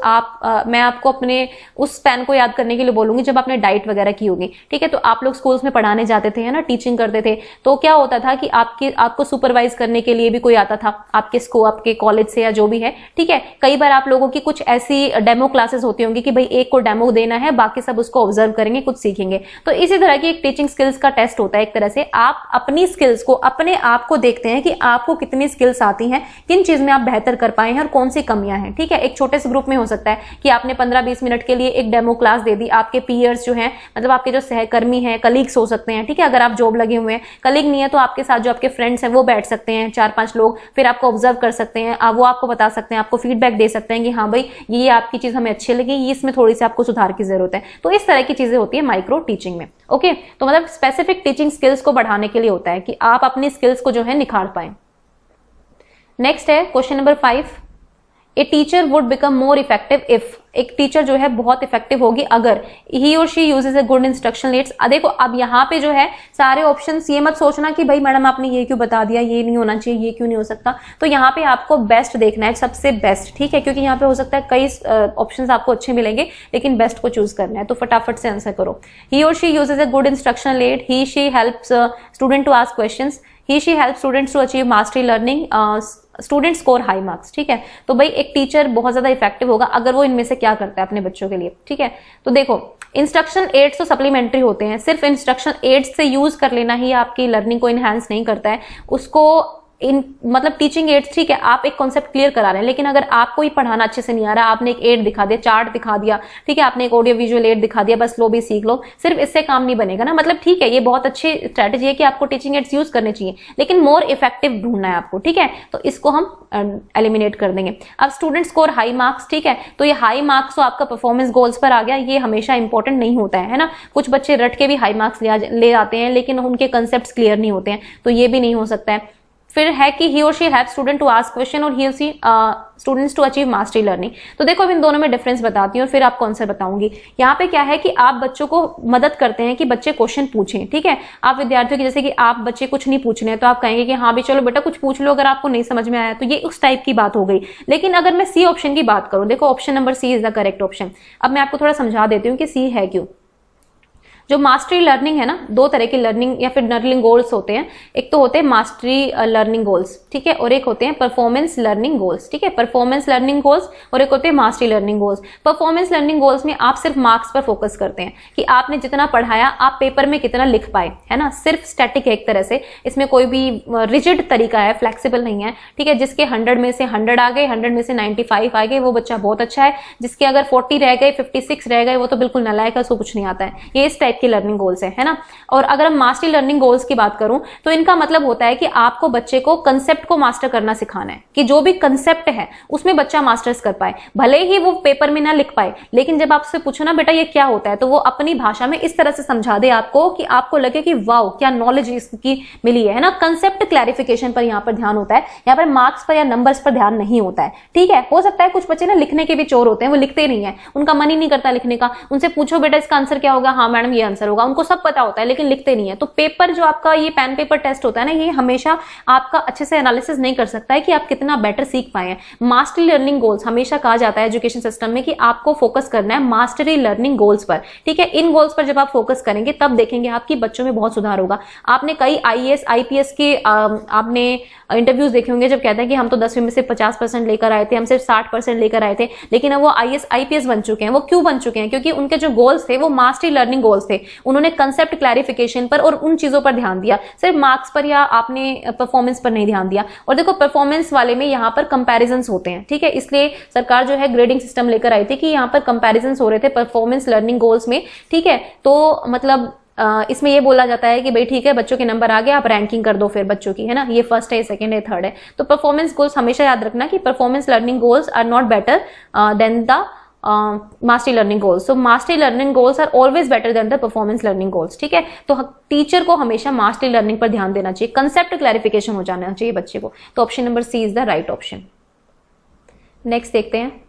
मैं आपको अपने उस स्पैन को याद करने के लिए बोलूंगी जब आपने डाइट वगैरह की होगी। ठीक है, तो आप लोग स्कूल्स में पढ़ाने जाते थे, है ना, टीचिंग करते थे, तो क्या होता था कि आपको सुपरवाइज करने के लिए भी कोई आता था आपके कॉलेज से या जो भी है। ठीक है, कई बार आप लोगों की कुछ ऐसी डेमो क्लासेस होती होंगी कि भाई एक को डेमो देना है, बाकी सब उसको ऑब्जर्व करेंगे, कुछ सीखेंगे। तो इसी तरह की एक टीचिंग स्किल्स का टेस्ट होता है। एक तरह से आप अपनी स्किल्स को, अपने आप को देखते हैं कि आपको कितनी स्किल्स आती हैं, किन चीज में आप बेहतर कर पाए हैं और कौन सी कमियां हैं। ठीक है, एक छोटे से ग्रुप में हो सकता है कि आपने 15-20 मिनट के लिए एक डेमो क्लास दे दी, आपके पीयर्स जो हैं, मतलब आपके जो सहकर्मी हैं, कलीग्स हो सकते हैं। ठीक है, अगर आप जॉब लगे हुए हैं, कलीग नहीं है तो आपके साथ जो आपके फ्रेंड्स हैं वो बैठ सकते हैं, 4-5 लोग, फिर आपको ऑब्जर्व कर सकते हैं, वो आपको बता सकते हैं, आपको फीडबैक दे सकते हैं कि हाँ भाई ये आपकी चीज हमें अच्छी लगी, ये इसमें थोड़ी सी आपको सुधार की जरूरत है। तो इस तरह की चीजें होती है माइक्रो टीचिंग में। ओके, तो मतलब स्पेसिफिक टीचिंग स्किल्स को बढ़ाने के लिए होता है कि आप अपनी स्किल्स को जो है निखार पाए। नेक्स्ट है question number 5, a teacher would become more effective if. एक टीचर जो है बहुत इफेक्टिव होगी अगर ही और she uses a good instruction aids. देखो अब यहाँ पे जो है सारे ऑप्शंस, ये मत सोचना कि भाई मैडम आपने ये क्यों बता दिया, ये नहीं होना चाहिए, ये क्यों नहीं हो सकता। तो यहाँ पे आपको बेस्ट देखना है, सबसे बेस्ट। ठीक है, क्योंकि यहाँ पे हो सकता है कई ऑप्शंस आपको अच्छे मिलेंगे, लेकिन बेस्ट को चूज करना है। तो फटाफट से आंसर करो। ही और she uses a good instructional aid, he she helps student to ask questions, he she help students to achieve mastery learning, student score high marks. ठीक है, तो भाई एक टीचर बहुत ज्यादा इफेक्टिव होगा अगर वो इनमें से क्या करता है अपने बच्चों के लिए। ठीक है, तो देखो इंस्ट्रक्शन एड्स तो सप्लीमेंट्री होते हैं, सिर्फ इंस्ट्रक्शन एड्स से यूज कर लेना ही आपकी लर्निंग को इनहेंस नहीं करता है। उसको मतलब टीचिंग एड्स, ठीक है, आप एक कॉन्सेप्ट क्लियर करा रहे हैं, लेकिन अगर आपको ही पढ़ाना अच्छे से नहीं आ रहा, आपने एक एड दिखा दिया, चार्ट दिखा दिया, ठीक है, आपने एक ऑडियो विजुअल एड दिखा दिया, बस लो भी सीख लो, सिर्फ इससे काम नहीं बनेगा ना। मतलब ठीक है, ये बहुत अच्छी स्ट्रैटेजी है कि आपको टीचिंग एड्स यूज करने चाहिए, लेकिन मोर इफेक्टिव ढूंढना है आपको। ठीक है, तो इसको हम एलिमिनेट कर देंगे। अब स्टूडेंट स्कोर हाई मार्क्स, ठीक है, तो ये हाई मार्क्स तो आपका परफॉर्मेंस गोल्स पर आ गया, ये हमेशा इंपॉर्टेंट नहीं होता है ना। कुछ बच्चे रट के भी हाई मार्क्स ले आते हैं, लेकिन उनके कंसेप्ट क्लियर नहीं होते हैं, तो ये भी नहीं हो सकता है। फिर है कि ही और she help student to ask question और ही और she students to achieve mastery learning. तो देखो अब इन दोनों में डिफरेंस बताती हूँ और फिर आपको आंसर बताऊंगी। यहाँ पे क्या है कि आप बच्चों को मदद करते हैं कि बच्चे क्वेश्चन पूछें। ठीक है, आप विद्यार्थियों की, जैसे कि आप बच्चे कुछ नहीं पूछ रहे हैं तो आप कहेंगे कि हाँ भी चलो बेटा कुछ पूछ लो अगर आपको नहीं समझ में आया, तो ये उस टाइप की बात हो गई। लेकिन अगर मैं सी ऑप्शन की बात करूं, देखो option number C is the correct option. अब मैं आपको थोड़ा समझा देती हूँ कि सी है क्यों। जो मास्टरी लर्निंग है ना, दो तरह की लर्निंग या फिर लर्निंग गोल्स होते हैं। एक तो होते हैं मास्टरी लर्निंग गोल्स, ठीक है, और एक होते हैं परफॉर्मेंस लर्निंग गोल्स, ठीक है। परफॉर्मेंस लर्निंग गोल्स और एक होते हैं mastery learning goals. Performance learning goals में आप सिर्फ मार्क्स पर फोकस करते हैं कि आपने जितना पढ़ाया आप पेपर में कितना लिख पाए, है ना। सिर्फ स्टैटिक है एक तरह से, इसमें कोई भी रिजिड तरीका है, फ्लेक्सिबल नहीं है, ठीक है। जिसके 100 में से 100 आ गए, 100 में से 95 आ गए, वो बच्चा बहुत अच्छा है। जिसके अगर 40 रह गए, 56 रह गए, वो तो बिल्कुल नालायक है, उसको कुछ नहीं आता है। ये इस टाइप की लर्निंग गोल्स है ना। और अगर हम मास्टरी लर्निंग गोल्स की बात करूं तो इनका मतलब होता है कि आपको बच्चे को कंसेप्ट को मास्टर करना सिखाना है, कि जो भी कंसेप्ट है उसमें बच्चा मास्टर्स कर पाए। भले ही वो पेपर में ना लिख पाए, लेकिन जब आपसे पूछो ना बेटा ये क्या होता है, तो वो अपनी भाषा में इस तरह से समझा दे आपको कि आपको लगे कि वाओ क्या नॉलेज इसकी मिली है ना। कंसेप्ट क्लैरिफिकेशन पर यहाँ पर ध्यान होता है, यहाँ पर मार्क्स पर या नंबर्स पर ध्यान नहीं होता है, ठीक है। हो सकता है कुछ बच्चे ना लिखने के भी चोर होते हैं, वो लिखते नहीं है, उनका मन ही नहीं करता लिखने का। उनसे पूछो बेटा इसका आंसर क्या होगा, हाँ मैडम ये आंसर होगा, उनको सब पता होता है लेकिन लिखते नहीं है। तो पेपर जो आपका ये पेन पेपर टेस्ट होता है ना, ये हमेशा आपका अच्छे से एनालिसिस नहीं कर सकता है कि आप कितना बेटर सीख पाए हैं। मास्टरी लर्निंग गोल्स हमेशा कहा जाता है एजुकेशन सिस्टम में कि आपको फोकस करना है मास्टरी लर्निंग गोल्स पर, ठीक है। इन गोल्स पर जब आप फोकस करेंगे तब देखेंगे आपकी बच्चों में बहुत सुधार होगा। आपने कई IAS IPS के आपने इंटरव्यूज देखे होंगे जब कहते हैं कि हम तो 10वीं में से 50% लेकर आए थे, हम सिर्फ 60% लेकर आए थे, लेकिन अब वो IAS IPS बन चुके हैं। वो क्यों बन चुके हैं? क्योंकि उनके जो गोल्स थे वो मास्टरी लर्निंग गोल्स थे। उन्होंने कंसेप्ट क्लैरिफिकेशन पर और उन चीजों पर ध्यान दिया, सिर्फ मार्क्स पर या आपने परफॉर्मेंस पर नहीं ध्यान दिया। और देखो परफॉर्मेंस वाले में यहाँ पर कंपैरिजंस होते हैं, ठीक है। इसलिए सरकार जो है ग्रेडिंग सिस्टम लेकर आई थी कि यहाँ पर कंपैरिजंस हो रहे थे परफॉर्मेंस लर्निंग गोल्स में, ठीक है। तो मतलब इसमें ये बोला जाता है कि भाई ठीक है बच्चों के नंबर आ गए, आप रैंकिंग कर दो फिर बच्चों की, है ना। ये फर्स्ट है, सेकंड है, थर्ड है। तो परफॉर्मेंस गोल्स हमेशा याद रखना कि performance learning goals are not better than the mastery learning goals. So mastery learning goals are always better than the performance learning goals, ठीक है। तो टीचर को हमेशा मास्टरी लर्निंग पर ध्यान देना चाहिए, कंसेप्ट क्लैरिफिकेशन हो जाना चाहिए बच्चे को। तो option number C is the right option. Next देखते हैं।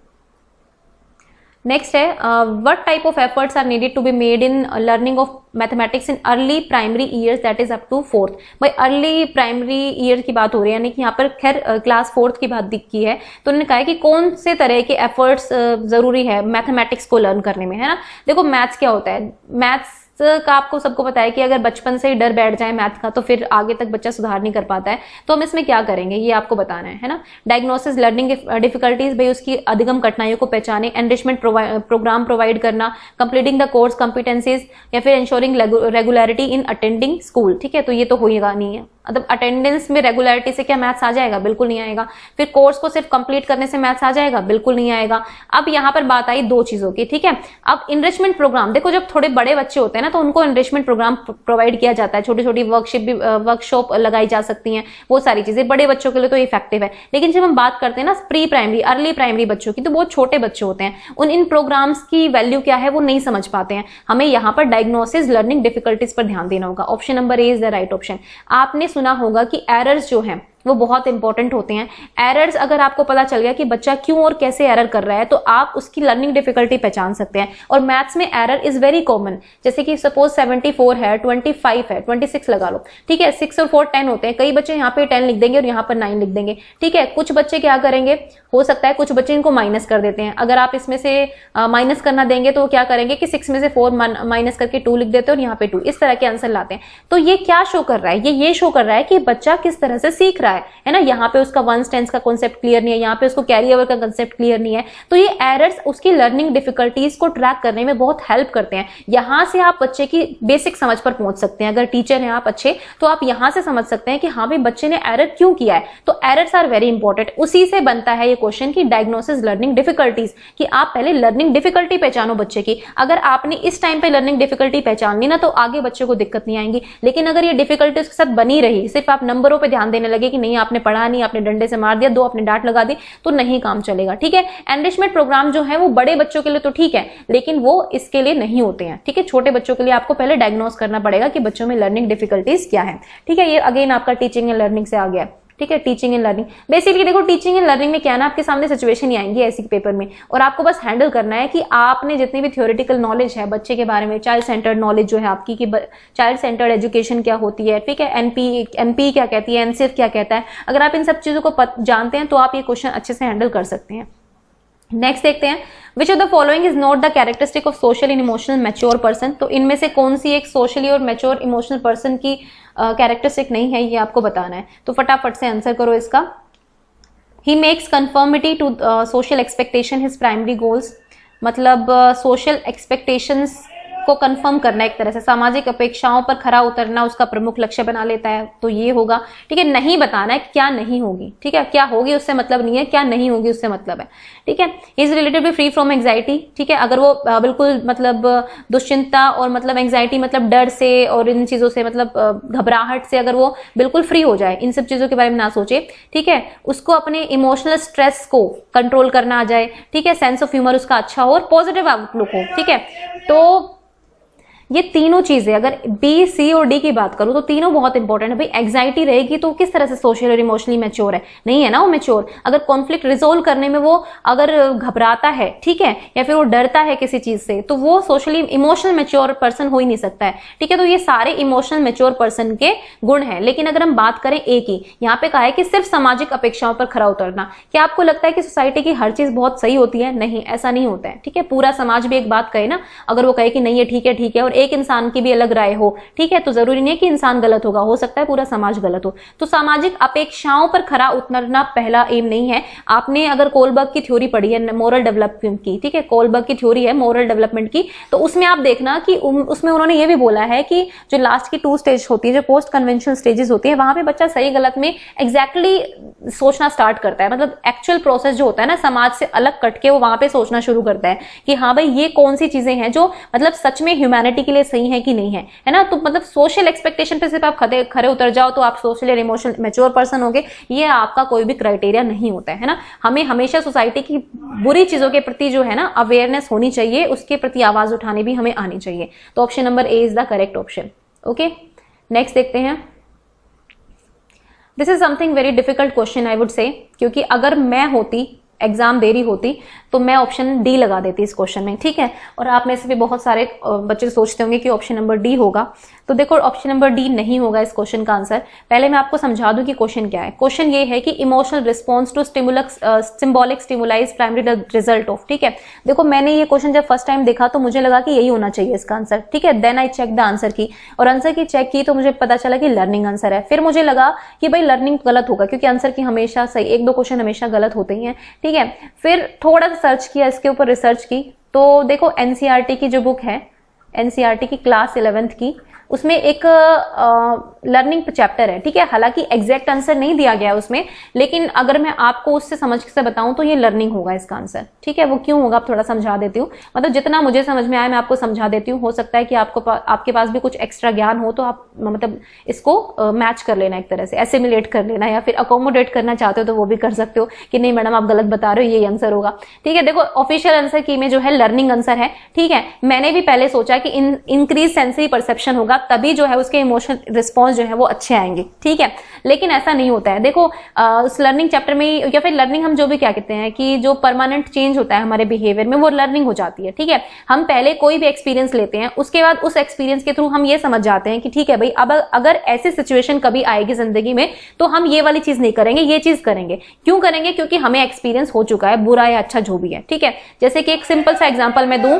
नेक्स्ट है what type of efforts are needed to be made in learning of mathematics in early primary years that is up to 4th। भाई early primary year की बात हो रही है, यानी कि यहाँ पर खैर क्लास 4th की बात की है। तो उन्होंने कहा है कि कौन से तरह के एफर्ट्स जरूरी है मैथमेटिक्स को लर्न करने में, है ना। देखो मैथ्स क्या होता है, मैथ्स का आपको सबको पता है कि अगर बचपन से ही डर बैठ जाए मैथ का तो फिर आगे तक बच्चा सुधार नहीं कर पाता है। तो हम इसमें क्या करेंगे ये आपको बताना है ना। डायग्नोसिस लर्निंग डिफिकल्टीज, भाई उसकी अधिगम कठिनाइयों को पहचाने। एनरिचमेंट प्रोग्राम प्रोवाइड करना, कंप्लीटिंग द कोर्स कॉम्पिटेंसीज, या फिर इंश्योरिंग रेगुलरिटी इन अटेंडिंग स्कूल, ठीक है। तो ये तो होगा नहीं है, मतलब अटेंडेंस में रेगुलरिटी से क्या मैथ्स आ जाएगा? बिल्कुल नहीं आएगा। फिर कोर्स को सिर्फ कंप्लीट करने से मैथ्स आ जाएगा? बिल्कुल नहीं आएगा। अब यहाँ पर बात आई दो चीजों की, ठीक है। अब इनरिचमेंट प्रोग्राम, देखो जब थोड़े बड़े बच्चे होते हैं ना तो उनको इनरिचमेंट प्रोग्राम प्रोवाइड किया जाता है, छोटी छोटी वर्कशॉप लगाई जा सकती हैं, वो सारी चीजें बड़े बच्चों के लिए तो इफेक्टिव है। लेकिन जब हम बात करते हैं ना प्री प्राइमरी अर्ली प्राइमरी बच्चों की, तो बहुत छोटे बच्चे होते हैं, इन प्रोग्राम्स की वैल्यू क्या है वो नहीं समझ पाते हैं। हमें यहाँ पर डायग्नोसिस लर्निंग डिफिकल्टीज पर ध्यान देना होगा। Option number A is the right option. आपने सुना होगा कि एरर्स जो हैं वो बहुत इंपॉर्टेंट होते हैं। एरर्स अगर आपको पता चल गया कि बच्चा क्यों और कैसे एरर कर रहा है तो आप उसकी लर्निंग डिफिकल्टी पहचान सकते हैं। और मैथ्स में एरर इज वेरी कॉमन, जैसे कि सपोज 74 है, 25 है, 26 लगा लो, ठीक है। 6 और 4 10 होते हैं। कई बच्चे यहाँ पे 10 लिख देंगे और यहाँ पर 9 लिख देंगे, ठीक है। कुछ बच्चे क्या करेंगे, हो सकता है कुछ बच्चे इनको माइनस कर देते हैं। अगर आप इसमें से माइनस करना देंगे तो क्या करेंगे कि 6 में से 4 माइनस करके 2 लिख देते हैं और यहाँ पे 2, इस तरह के आंसर लाते हैं। तो ये क्या शो कर रहा है? ये शो कर रहा है कि बच्चा किस तरह से सीख रहा है ना। यहाँ पे उसका वंस टेंस का कॉन्सेप्ट क्लियर नहीं है, यहाँ पे उसको कैरी ओवर का कॉन्सेप्ट क्लियर नहीं है। तो ये एरर्स उसकी लर्निंग डिफिकल्टीज को ट्रैक करने में बहुत हेल्प करते हैं। यहां से आप बच्चे की बेसिक समझ पर पहुंच सकते हैं। अगर टीचर हैं आप अच्छे तो आप यहां से समझ सकते हैं कि हाँ भाई बच्चे ने एरर क्यों किया है। तो एरर्स आर वेरी इंपॉर्टेंट। उसी से बनता है ये क्वेश्चन की डायग्नोसिस लर्निंग डिफिकल्टीज, कि आप पहले लर्निंग डिफिकल्टी पहचानो बच्चे की। अगर आपने इस टाइम पे लर्निंग डिफिकल्टी पहचान ली ना तो आगे बच्चे को दिक्कत नहीं आएंगी। लेकिन अगर ये डिफिकल्टी उसके साथ बनी रही, सिर्फ आप नंबरों पर ध्यान देने लगे कि नहीं आपने पढ़ा नहीं, आपने डंडे से मार दिया, 2 अपने डांट लगा दी, तो नहीं काम चलेगा, ठीक है। एनरिचमेंट प्रोग्राम जो है वो बड़े बच्चों के लिए तो ठीक है, लेकिन वो इसके लिए नहीं होते हैं, ठीक है। छोटे बच्चों के लिए आपको पहले डायग्नोस करना पड़ेगा कि बच्चों में लर्निंग डिफिकल्टीज क्या है, ठीक है। ये अगेन आपका टीचिंग एंड लर्निंग से आ गया, ठीक है। टीचिंग एंड लर्निंग, बेसिकली देखो टीचिंग एंड लर्निंग में क्या है ना, आपके सामने सिचुएशन ही आएंगी ऐसी पेपर में और आपको बस हैंडल करना है कि आपने जितनी भी थ्योरेटिकल नॉलेज है बच्चे के बारे में, चाइल्ड सेंटर्ड नॉलेज जो है आपकी कि चाइल्ड सेंटर्ड एजुकेशन क्या होती है, ठीक है। एनपी क्या कहती है, एनसीएफ क्या कहता है, अगर आप इन सब चीजों को जानते हैं तो आप ये क्वेश्चन अच्छे से हैंडल कर सकते हैं। नेक्स्ट देखते हैं, which of the following is not the characteristic of social and emotional mature person. तो इनमें से कौन सी एक सोशली और मैच्योर इमोशनल पर्सन की कैरेक्टरिस्टिक नहीं है, ये आपको बताना है। तो फटाफट से आंसर करो इसका। He makes conformity to social expectation his primary goals, मतलब सोशल एक्सपेक्टेशंस को कंफर्म करना, एक तरह से सामाजिक अपेक्षाओं पर खरा उतरना उसका प्रमुख लक्ष्य बना लेता है, तो ये होगा। ठीक है, नहीं बताना है क्या नहीं होगी, ठीक है, क्या होगी उससे मतलब नहीं है, क्या नहीं होगी उससे मतलब है। ठीक है, is relatively free from anxiety. ठीक है, अगर वो बिल्कुल मतलब दुश्चिंता और मतलब एंग्जाइटी मतलब डर से और इन चीजों से मतलब घबराहट से अगर वो बिल्कुल फ्री हो जाए, इन सब चीजों के बारे में ना सोचे। ठीक है, उसको अपने इमोशनल स्ट्रेस को कंट्रोल करना आ जाए। ठीक है, सेंस ऑफ ह्यूमर उसका अच्छा हो और पॉजिटिव आउटलुक हो। ठीक है, तो ये तीनों चीजें, अगर बी, सी और डी की बात करूं तो तीनों बहुत इंपॉर्टेंट है भाई। एंग्जाइटी रहेगी तो किस तरह से सोशल और इमोशनली मैच्योर है, नहीं है ना वो मैच्योर। अगर कॉन्फ्लिक्ट रिजोल्व करने में वो अगर घबराता है, ठीक है, या फिर वो डरता है किसी चीज से, तो वो सोशली इमोशनल मैच्योर पर्सन हो ही नहीं सकता है। ठीक है, तो ये सारे इमोशनल मैच्योर पर्सन के गुण है। लेकिन अगर हम बात करें ए की, यहाँ पे कहा है कि सिर्फ सामाजिक अपेक्षाओं पर खरा उतरना। क्या आपको लगता है कि सोसाइटी की हर चीज बहुत सही होती है? नहीं, ऐसा नहीं होता है। ठीक है, पूरा समाज भी एक बात कहे ना, अगर वो कहे कि नहीं ये ठीक है और एक इंसान की भी अलग राय हो, ठीक है, तो जरूरी नहीं है कि इंसान गलत होगा, हो सकता है पूरा समाज गलत हो। तो सामाजिक अपेक्षाओं पर खरा उतरना पहला एम नहीं है। आपने अगर कोलबर्ग की थ्योरी पढ़ी है मोरल डेवलपमेंट की, ठीक है, कोलबर्ग की थ्योरी है मोरल डेवलपमेंट की, तो उसमें आप देखना कि उसमें उन्होंने ये भी बोला है कि जो लास्ट की 2 स्टेज होती है, जो पोस्ट कन्वेंशनल स्टेजेस होती है, वहां पे बच्चा सही गलत में एग्जैक्टली सोचना स्टार्ट करता है। मतलब एक्चुअल प्रोसेस जो होता है ना, समाज से अलग कट के वो वहां पे सोचना शुरू करता है कि हाँ भाई ये कौन सी चीजें हैं जो मतलब सच में ह्यूमैनिटी के लिए सही है कि नहीं है ना। तो मतलब सोशल एक्सपेक्टेशन पे सिर्फ आप खरे उतर जाओ तो आप सोशल और इमोशनल मैच्योर पर्सन होगे, ये आपका कोई भी क्राइटेरिया नहीं होता है ना। हमें हमेशा सोसाइटी की बुरी चीजों के प्रति जो है ना अवेयरनेस होनी चाहिए, उसके प्रति आवाज उठाने भी हमें आनी चाहिए। तो option number A is the correct option. Okay, next देखते हैं। This is something very difficult question I would say, क्योंकि अगर मैं होती, एग्जाम दे रही होती, तो मैं ऑप्शन डी लगा देती इस क्वेश्चन में। ठीक है, और आप में से भी बहुत सारे बच्चे सोचते होंगे कि ऑप्शन नंबर डी होगा, तो देखो ऑप्शन नंबर डी नहीं होगा इस क्वेश्चन का आंसर। पहले मैं आपको समझा दूं कि क्वेश्चन क्या है। क्वेश्चन ये है कि emotional response to symbolic stimuli is primary result of. ठीक है, देखो मैंने ये क्वेश्चन जब फर्स्ट टाइम देखा तो मुझे लगा कि यही होना चाहिए इसका आंसर। ठीक है, then I check the answer की, और आंसर की चेक की तो मुझे पता चला कि लर्निंग आंसर है। फिर मुझे लगा कि भाई लर्निंग गलत होगा, क्योंकि आंसर की हमेशा सही, 1-2 क्वेश्चन हमेशा गलत होते ही हैं। ठीक है, फिर थोड़ा सा सर्च किया, इसके ऊपर रिसर्च की, तो देखो एनसीईआरटी की जो बुक है, एनसीईआरटी की क्लास 11th की, उसमें एक लर्निंग चैप्टर है। ठीक है, हालांकि एग्जैक्ट आंसर नहीं दिया गया उसमें, लेकिन अगर मैं आपको उससे समझ से बताऊं तो ये लर्निंग होगा इसका आंसर। ठीक है, वो क्यों होगा आप थोड़ा समझा देती हूँ, मतलब जितना मुझे समझ में आया मैं आपको समझा देती हूँ। हो सकता है कि आपके पास भी कुछ एक्स्ट्रा ज्ञान हो तो आप मतलब इसको मैच कर लेना, एक तरह से एसिमिलेट कर लेना, या फिर अकोमोडेट करना चाहते हो तो वो भी कर सकते हो कि नहीं मैडम आप गलत बता रहे हो, ये आंसर होगा। ठीक है, देखो ऑफिशियल आंसर की में जो है लर्निंग आंसर है। ठीक है, मैंने भी पहले सोचा कि इंक्रीज सेंसरी परसेप्शन होगा, तभी जो है उसके इमोशनल रिस्पॉन्स जो है वो अच्छे आएंगे। ठीक है, लेकिन ऐसा नहीं होता है। देखो उस लर्निंग चैप्टर में, या फिर लर्निंग हम जो भी क्या कहते हैं कि जो परमानेंट चेंज होता है हमारे बिहेवियर में, वो लर्निंग हो जाती है। ठीक है, हम पहले कोई भी एक्सपीरियंस लेते हैं, उसके बाद उस एक्सपीरियंस के थ्रू हम ये समझ जाते हैं कि ठीक है भाई अब अगर ऐसी सिचुएशन कभी आएगी जिंदगी में तो हम ये वाली चीज नहीं करेंगे, ये चीज करेंगे। क्यों करेंगे? क्योंकि हमें एक्सपीरियंस हो चुका है, बुरा या अच्छा जो भी है। ठीक है, जैसे कि एक सिंपल सा एग्जांपल मैं दूं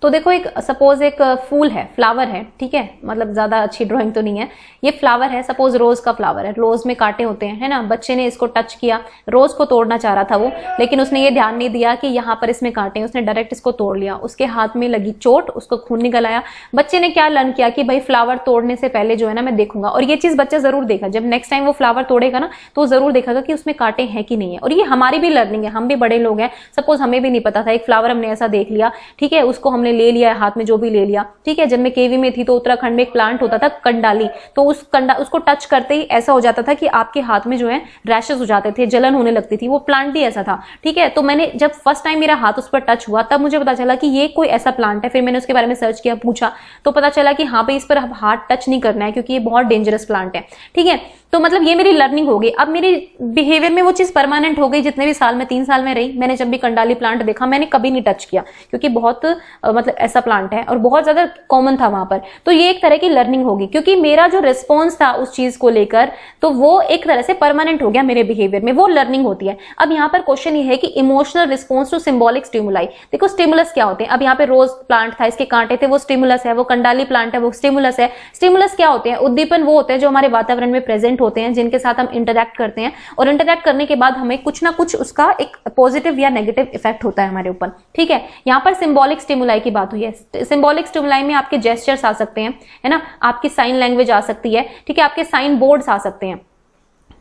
तो देखो एक सपोज एक फूल है, फ्लावर है। ठीक है, मतलब ज्यादा अच्छी ड्राइंग तो नहीं है, ये फ्लावर है, सपोज रोज का फ्लावर है, रोज में कांटे होते हैं, है ना। बच्चे ने इसको टच किया, रोज को तोड़ना चाह रहा था वो, लेकिन उसने ये ध्यान नहीं दिया कि यहाँ पर इसमें कांटे हैं, उसने डायरेक्ट इसको तोड़ लिया, उसके हाथ में लगी चोट, उसको खून निकल आया। बच्चे ने क्या लर्न किया कि भाई फ्लावर तोड़ने से पहले जो है ना मैं देखूंगा, और ये चीज बच्चा जरूर देखा, जब नेक्स्ट टाइम वो फ्लावर तोड़ेगा ना तो वो जरूर देखेगा कि उसमें कांटे हैं कि नहीं है। और ये हमारी भी लर्निंग है, हम भी बड़े लोग हैं, सपोज हमें भी नहीं पता था, एक फ्लावर हमने ऐसा देख लिया, ठीक है, उसको हमने ले लिया हाथ में, जो भी ले लिया। ठीक है, जब मैं केवी में थी तो उत्तराखंड में एक प्लांट होता था कंडाली, तो उसको टच करते ही ऐसा हो जाता था कि आपके हाथ में जो है रैशेस हो जाते थे, जलन होने लगती थी, वो प्लांट ही ऐसा था। ठीक है, तो मैंने जब फर्स्ट टाइम मेरा हाथ उस पर टच हुआ तब मुझे पता चला कि ये कोई ऐसा प्लांट है। फिर मैंने उसके बारे में सर्च किया, पूछा, तो पता चला कि हाँ भाई इस पर हाथ टच नहीं करना है क्योंकि ये बहुत डेंजरस प्लांट है। ठीक है, तो मतलब ये मेरी लर्निंग हो गई। अब मेरी बिहेवियर में वो चीज परमानेंट हो गई। जितने भी साल में 3 साल में रही, मैंने जब भी कंडाली प्लांट देखा मैंने कभी नहीं टच किया, क्योंकि बहुत मतलब ऐसा प्लांट है और बहुत ज्यादा कॉमन था वहां पर। तो ये एक तरह की लर्निंग होगी, क्योंकि मेरा जो रिस्पॉन्स था उस चीज को लेकर तो वो एक तरह से परमानेंट हो गया मेरे बिहेवियर में, वो लर्निंग होती है। अब यहाँ पर क्वेश्चन ये है कि emotional response to symbolic stimuli. देखो स्टिमुलस क्या होते हैं, अब यहाँ पे रोज प्लांट था, इसके कांटे थे, वो स्टिमुलस है। वो कंडाली प्लांट है, वो स्टिमुलस है। स्टिमुलस क्या होते हैं? उद्दीपन वो होते हैं जो हमारे वातावरण में प्रेजेंट होते हैं, जिनके साथ हम इंटरैक्ट करते हैं, और इंटरैक्ट करने के बाद हमें कुछ ना कुछ उसका एक पॉजिटिव या नेगेटिव इफेक्ट होता है हमारे ऊपर। ठीक है, यहाँ पर सिंबॉलिक स्टिमुलाई की बात हुई है। सिंबॉलिक स्टिमुलाई में आपके जेस्चर्स आ सकते हैं, है ना, आपकी साइन लैंग्वेज आ सकती है, ठीक है, आपके साइन बोर्ड्स आ सकते हैं।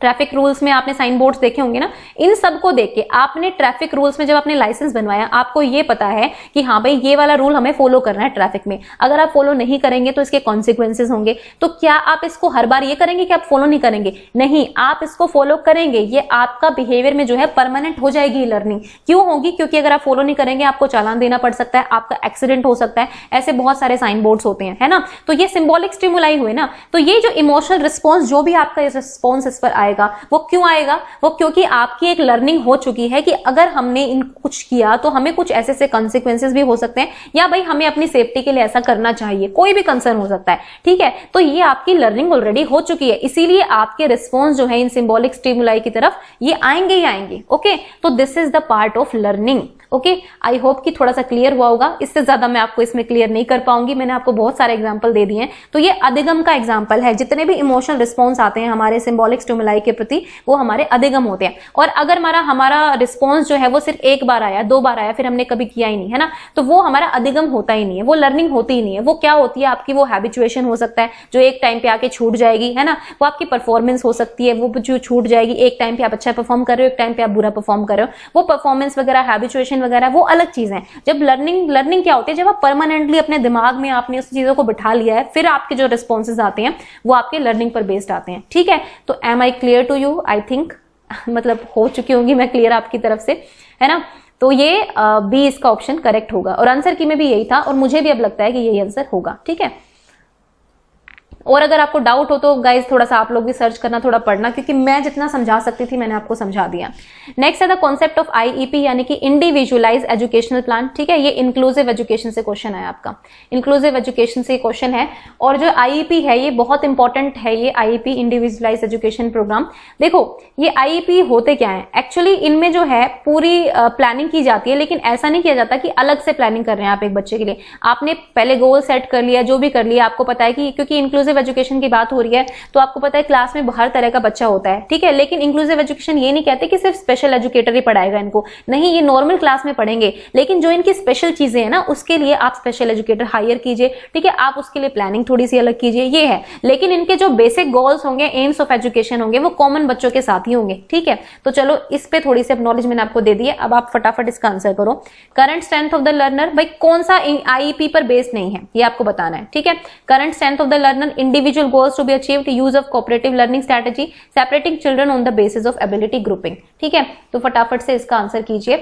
ट्रैफिक रूल्स में आपने साइन बोर्ड्स देखे होंगे ना, इन सब को देख के आपने ट्रैफिक रूल्स में जब आपने लाइसेंस बनवाया, आपको ये पता है कि हाँ भाई ये वाला रूल हमें फॉलो करना है ट्रैफिक में। अगर आप फॉलो नहीं करेंगे तो इसके कॉन्सिक्वेंसेज होंगे। तो क्या आप इसको हर बार ये करेंगे कि आप फॉलो नहीं करेंगे? नहीं, आप इसको फॉलो करेंगे। ये आपका बिहेवियर में जो है परमानेंट हो जाएगी लर्निंग। क्यों होगी? क्योंकि अगर आप फॉलो नहीं करेंगे आपको चालान देना पड़ सकता है, आपका एक्सीडेंट हो सकता है, ऐसे बहुत सारे साइन बोर्ड्स होते हैं, है ना। तो ये सिंबॉलिक स्टिमुलाई हुए ना। तो ये जो इमोशनल रिस्पॉन्स, जो भी आपका रिस्पॉन्स इस पर आएगा, वो क्यों आएगा? वो क्योंकि आपकी एक लर्निंग हो चुकी है कि अगर हमने इन कुछ किया तो हमें कुछ ऐसे से कॉन्सिक्वेंसेस भी हो सकते हैं, या भाई हमें अपनी सेफ्टी के लिए ऐसा करना चाहिए, कोई भी कंसर्न हो सकता है। ठीक है, तो ये आपकी लर्निंग ऑलरेडी हो चुकी है, इसीलिए आपके रिस्पॉन्स जो है इन सिंबॉलिक स्टिमुलाई की तरफ ये आएंगे ही आएंगे। ओके, तो this is the part of learning. Okay, I hope कि थोड़ा सा क्लियर हुआ होगा। इससे ज्यादा मैं आपको इसमें क्लियर नहीं कर पाऊंगी, मैंने आपको बहुत सारे एग्जांपल दे दिए हैं। तो ये अधिगम का एग्जांपल है। जितने भी इमोशनल रिस्पॉन्स आते हैं हमारे सिंबॉलिक स्टिमुलाई के प्रति, वो हमारे अधिगम होते हैं। और अगर हमारा रिस्पॉन्स जो है वो सिर्फ एक बार आया, 2 बार आया, फिर हमने कभी किया ही नहीं, है ना, तो वो हमारा अधिगम होता ही नहीं है, वो लर्निंग होती ही नहीं है। वो क्या होती है आपकी? वो हैबिचुएशन हो सकता है जो एक टाइम पे आके छूट जाएगी, है ना। वो आपकी परफॉर्मेंस हो सकती है, वो जो छूट जाएगी। एक टाइम पे आप अच्छा परफॉर्म कर रहे हो, एक टाइम पे आप बुरा परफॉर्म कर रहे हो। वो परफॉर्मेंस वगैरह, हैबिचुएशन वगैरह, वो अलग चीज है। जब लर्निंग क्या होती है? जब आप परमानेंटली अपने दिमाग में आपने उस चीजों को बिठा लिया है, फिर आपके जो रिस्पॉन्सेज आते हैं वो आपके लर्निंग पर बेस्ड आते हैं। ठीक है, तो am I clear to you? I think मतलब हो चुकी होंगी मैं क्लियर आपकी तरफ से, है ना। तो ये बी इसका ऑप्शन करेक्ट होगा, और आंसर की में भी यही था, और मुझे भी अब लगता है कि यही आंसर होगा। ठीक है, और अगर आपको डाउट हो तो गाइज थोड़ा सा आप लोग भी सर्च करना, थोड़ा पढ़ना, क्योंकि मैं जितना समझा सकती थी मैंने आपको समझा दिया। नेक्स्ट है द कॉन्सेप्ट ऑफ आईईपी, यानी कि इंडिविजुअलाइज एजुकेशनल प्लान। ठीक है, ये इंक्लूसिव एजुकेशन से क्वेश्चन है आपका, इंक्लूसिव एजुकेशन से क्वेश्चन है। और जो आईईपी है ये बहुत इंपॉर्टेंट है, ये आईईपी इंडिविजुअलाइज एजुकेशन प्रोग्राम। देखो ये आईईपी होते क्या है? एक्चुअली इनमें जो है पूरी प्लानिंग की जाती है, लेकिन ऐसा नहीं किया जाता कि अलग से प्लानिंग कर रहे हैं आप एक बच्चे के लिए। आपने पहले गोल सेट कर लिया, जो भी कर लिया, आपको पता है कि क्योंकि इंक्लूसिव एजुकेशन की बात हो रही है तो आपको पता है क्लास में हर तरह का बच्चा होता है। ठीक है, लेकिन इंक्लूसिव एजुकेशन ये नहीं कहते कि सिर्फ स्पेशल एजुकेटर ही पढ़ाएगा इनको, नहीं, ये नॉर्मल क्लास में पढ़ेंगे, लेकिन जो इनकी स्पेशल चीजें हैं ना उसके लिए आप स्पेशल एजुकेटर हायर कीजिए। ठीक है, आप उसके लिए प्लानिंग थोड़ी सी अलग कीजिए, ये है। लेकिन इनके जो बेसिक गोल्स होंगे, एम्स ऑफ एजुकेशन होंगे, वो कॉमन बच्चों के साथ ही होंगे। ठीक है, तो चलो इस पे थोड़ी सी नॉलेज मैंने आपको दे दी है, अब आप फटाफट इसका आंसर करो। Current strength of the learner, भाई कौन सा आईईपी पर बेस्ड नहीं है ये आपको बताना है। ठीक है, current strength of the learner, individual goals to be achieved, use of cooperative learning strategy, separating children on the basis of ability grouping. ठीक है, तो फटाफट से इसका आंसर कीजिए।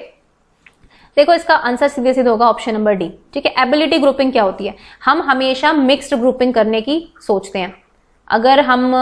देखो इसका आंसर सीधे सीधे होगा ऑप्शन नंबर डी। ठीक है, एबिलिटी ग्रुपिंग क्या होती है? हम हमेशा मिक्स्ड ग्रुपिंग करने की सोचते हैं। अगर हम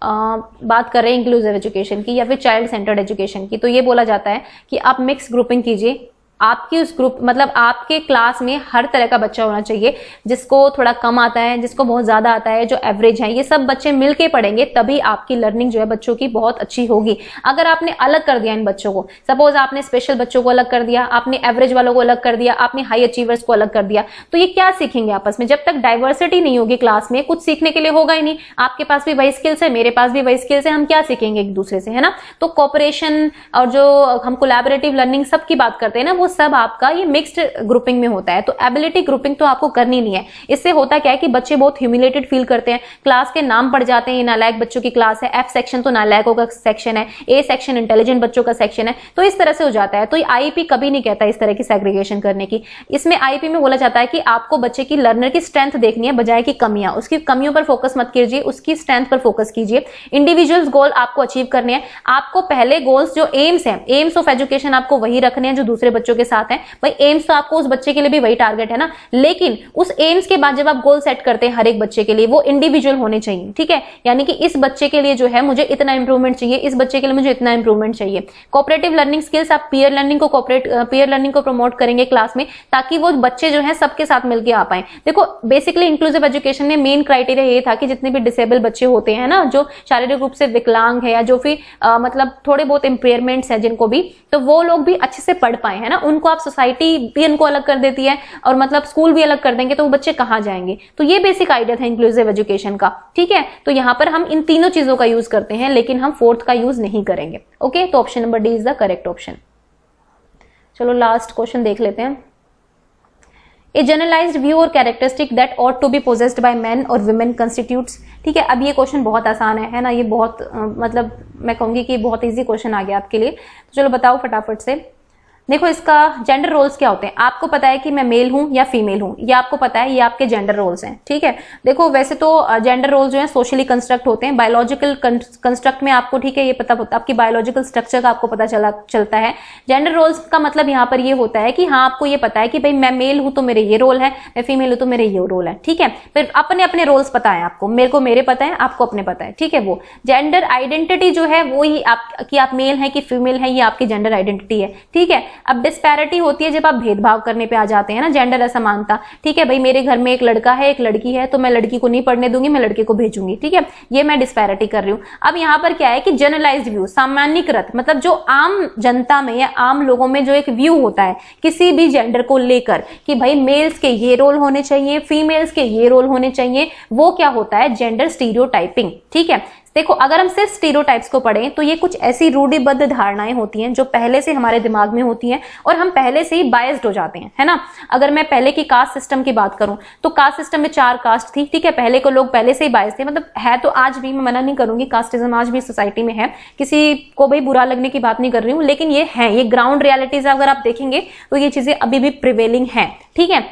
बात कर रहे हैं इंक्लूसिव एजुकेशन की या फिर चाइल्ड सेंटर्ड एजुकेशन की, तो ये बोला जाता है कि आप मिक्स ग्रुपिंग कीजिए। आपकी उस ग्रुप मतलब आपके क्लास में हर तरह का बच्चा होना चाहिए, जिसको थोड़ा कम आता है, जिसको बहुत ज्यादा आता है, जो एवरेज है, ये सब बच्चे मिलके पढ़ेंगे, तभी आपकी लर्निंग जो है बच्चों की बहुत अच्छी होगी। अगर आपने अलग कर दिया इन बच्चों को, सपोज आपने स्पेशल बच्चों को अलग कर दिया, आपने एवरेज वालों को अलग कर दिया, आपने हाई अचीवर्स को अलग कर दिया, तो ये क्या सीखेंगे आपस में? जब तक डाइवर्सिटी नहीं होगी क्लास में, कुछ सीखने के लिए होगा ही नहीं। आपके पास भी वही स्किल्स है, मेरे पास भी वही स्किल्स है, हम क्या सीखेंगे एक दूसरे से, है ना। तो कोऑपरेशन और जो हम कोलैबोरेटिव लर्निंग सब की बात करते हैं ना, वो सब आपका ये मिक्स्ड ग्रुपिंग में होता है। तो एबिलिटी ग्रुपिंग तो आपको करनी नहीं है। इससे होता क्या है कि बच्चे बहुत ह्यूमिलेटेड फील करते हैं, क्लास के नाम पड़ जाते हैं, ये नालायक बच्चों की क्लास है, एफ सेक्शन तो नालायकों का सेक्शन है, ए सेक्शन इंटेलिजेंट बच्चों का सेक्शन है, तो इस तरह से हो जाता है। तो ये आईईपी कभी नहीं कहता इस तरह की सेग्रीगेशन करने की। इसमें आईईपी में बोला जाता है कि आपको बच्चे की लर्नर की स्ट्रेंथ देखनी है बजाय की कमियां। उसकी कमियों पर फोकस मत कीजिए, उसकी स्ट्रेंथ पर फोकस कीजिए। इंडिविजुअल्स गोल आपको अचीव करने हैं। आपको पहले गोल्स जो एम्स है, एम्स ऑफ एजुकेशन आपको वही रखने हैं जो दूसरे बच्चों बच्चों के साथ हैं। भाई एम्स तो आपको उस बच्चे के लिए भी वही टारगेट है ना, लेकिन उस एम्स के बाद जब आप गोल सेट करते हैं हर एक बच्चे के लिए, वो इंडिविजुअल होने चाहिए, ठीक है। यानी कि इस बच्चे के लिए जो है मुझे इतना इंप्रूवमेंट चाहिए, इस बच्चे के लिए मुझे इतना इंप्रूवमेंट चाहिए। कोऑपरेटिव लर्निंग स्किल्स, आप पीयर लर्निंग को प्रमोट करेंगे क्लास में, ताकि वो बच्चे जो है सबके साथ मिलकर आ पाए। देखो बेसिकली इंक्लूसिव एजुकेशन में मेन क्राइटेरिया ये था कि जितने भी डिसेबल बच्चे होते हैं ना, जो शारीरिक रूप से विकलांग है या जो फिर मतलब थोड़े बहुत इंपेयरमेंट्स है जिनको भी, तो वो लोग भी अच्छे से पढ़ पाए, है ना। उनको आप सोसाइटी भी उनको अलग कर देती है और मतलब स्कूल भी अलग कर देंगे, तो वो बच्चे कहां जाएंगे। तो ये बेसिक आइडिया था इंक्लूसिव एजुकेशन का, ठीक है। तो यहां पर हम इन तीनों चीजों का यूज करते हैं, लेकिन हम फोर्थ का यूज नहीं करेंगे। ओके, तो option number D is the correct option. चलो लास्ट क्वेश्चन देख लेते हैं। A generalized view or characteristic that ought to be possessed by men or women constitutes, ठीक है। अब ये क्वेश्चन बहुत आसान है ना, ये बहुत मतलब मैं कहूंगी कि बहुत इजी क्वेश्चन आ गया आपके लिए। तो चलो बताओ फटाफट से। देखो इसका जेंडर रोल्स क्या होते हैं, आपको पता है कि मैं मेल हूं या फीमेल हूं, ये आपको पता है, ये आपके जेंडर रोल्स हैं, ठीक है। देखो वैसे तो जेंडर रोल्स जो है सोशली कंस्ट्रक्ट होते हैं, बायोलॉजिकल कंस्ट्रक्ट में आपको, ठीक है, ये पता आपकी बायोलॉजिकल स्ट्रक्चर का आपको पता चलता है। जेंडर रोल्स का मतलब यहाँ पर ये होता है कि हाँ आपको ये पता है कि भाई मैं मेल हूं तो मेरे ये रोल है, मैं फीमेल हूं तो मेरे ये रोल है, ठीक है। फिर अपने अपने रोल्स पता है आपको, मेरे को मेरे पता है, आपको अपने पता है, ठीक है। वो जेंडर आइडेंटिटी जो है वो ही आप मेल है कि फीमेल है, ये आपकी जेंडर आइडेंटिटी है, ठीक है। अब डिस्पैरिटी होती है जब आप भेदभाव करने पे आ जाते हैं ना, जेंडर असमानता, ठीक है। भाई मेरे घर में एक लड़का है एक लड़की है, तो मैं लड़की को नहीं पढ़ने दूंगी, मैं लड़के को भेजूंगी, ठीक है। ये मैं डिस्पैरिटी कर रही हूं। अब यहां पर क्या है कि जनरलाइज्ड व्यू, सामान्यीकृत, मतलब जो आम जनता में या आम लोगों में जो एक व्यू होता है किसी भी जेंडर को लेकर कि भाई मेल्स के ये रोल होने चाहिए, फीमेल्स के ये रोल होने चाहिए, वो क्या होता है, जेंडर स्टीरियोटाइपिंग, ठीक है। देखो अगर हम सिर्फ स्टीरियोटाइप्स को पढ़ें तो ये कुछ ऐसी रूढ़िबद्ध धारणाएं होती हैं जो पहले से हमारे दिमाग में होती हैं और हम पहले से ही बायस्ड हो जाते हैं, है ना। अगर मैं पहले की कास्ट सिस्टम की बात करूं तो कास्ट सिस्टम में 4 कास्ट थी, ठीक है। पहले को लोग पहले से ही बायस्ड थे, मतलब है तो आज भी, मैं मना नहीं करूंगी, कास्टिज्म आज भी सोसाइटी में है, किसी को भी बुरा लगने की बात नहीं कर रही हूं, लेकिन ये है, ये ग्राउंड रियलिटीज अगर आप देखेंगे तो ये चीजें अभी भी प्रिवेलिंग है, ठीक है।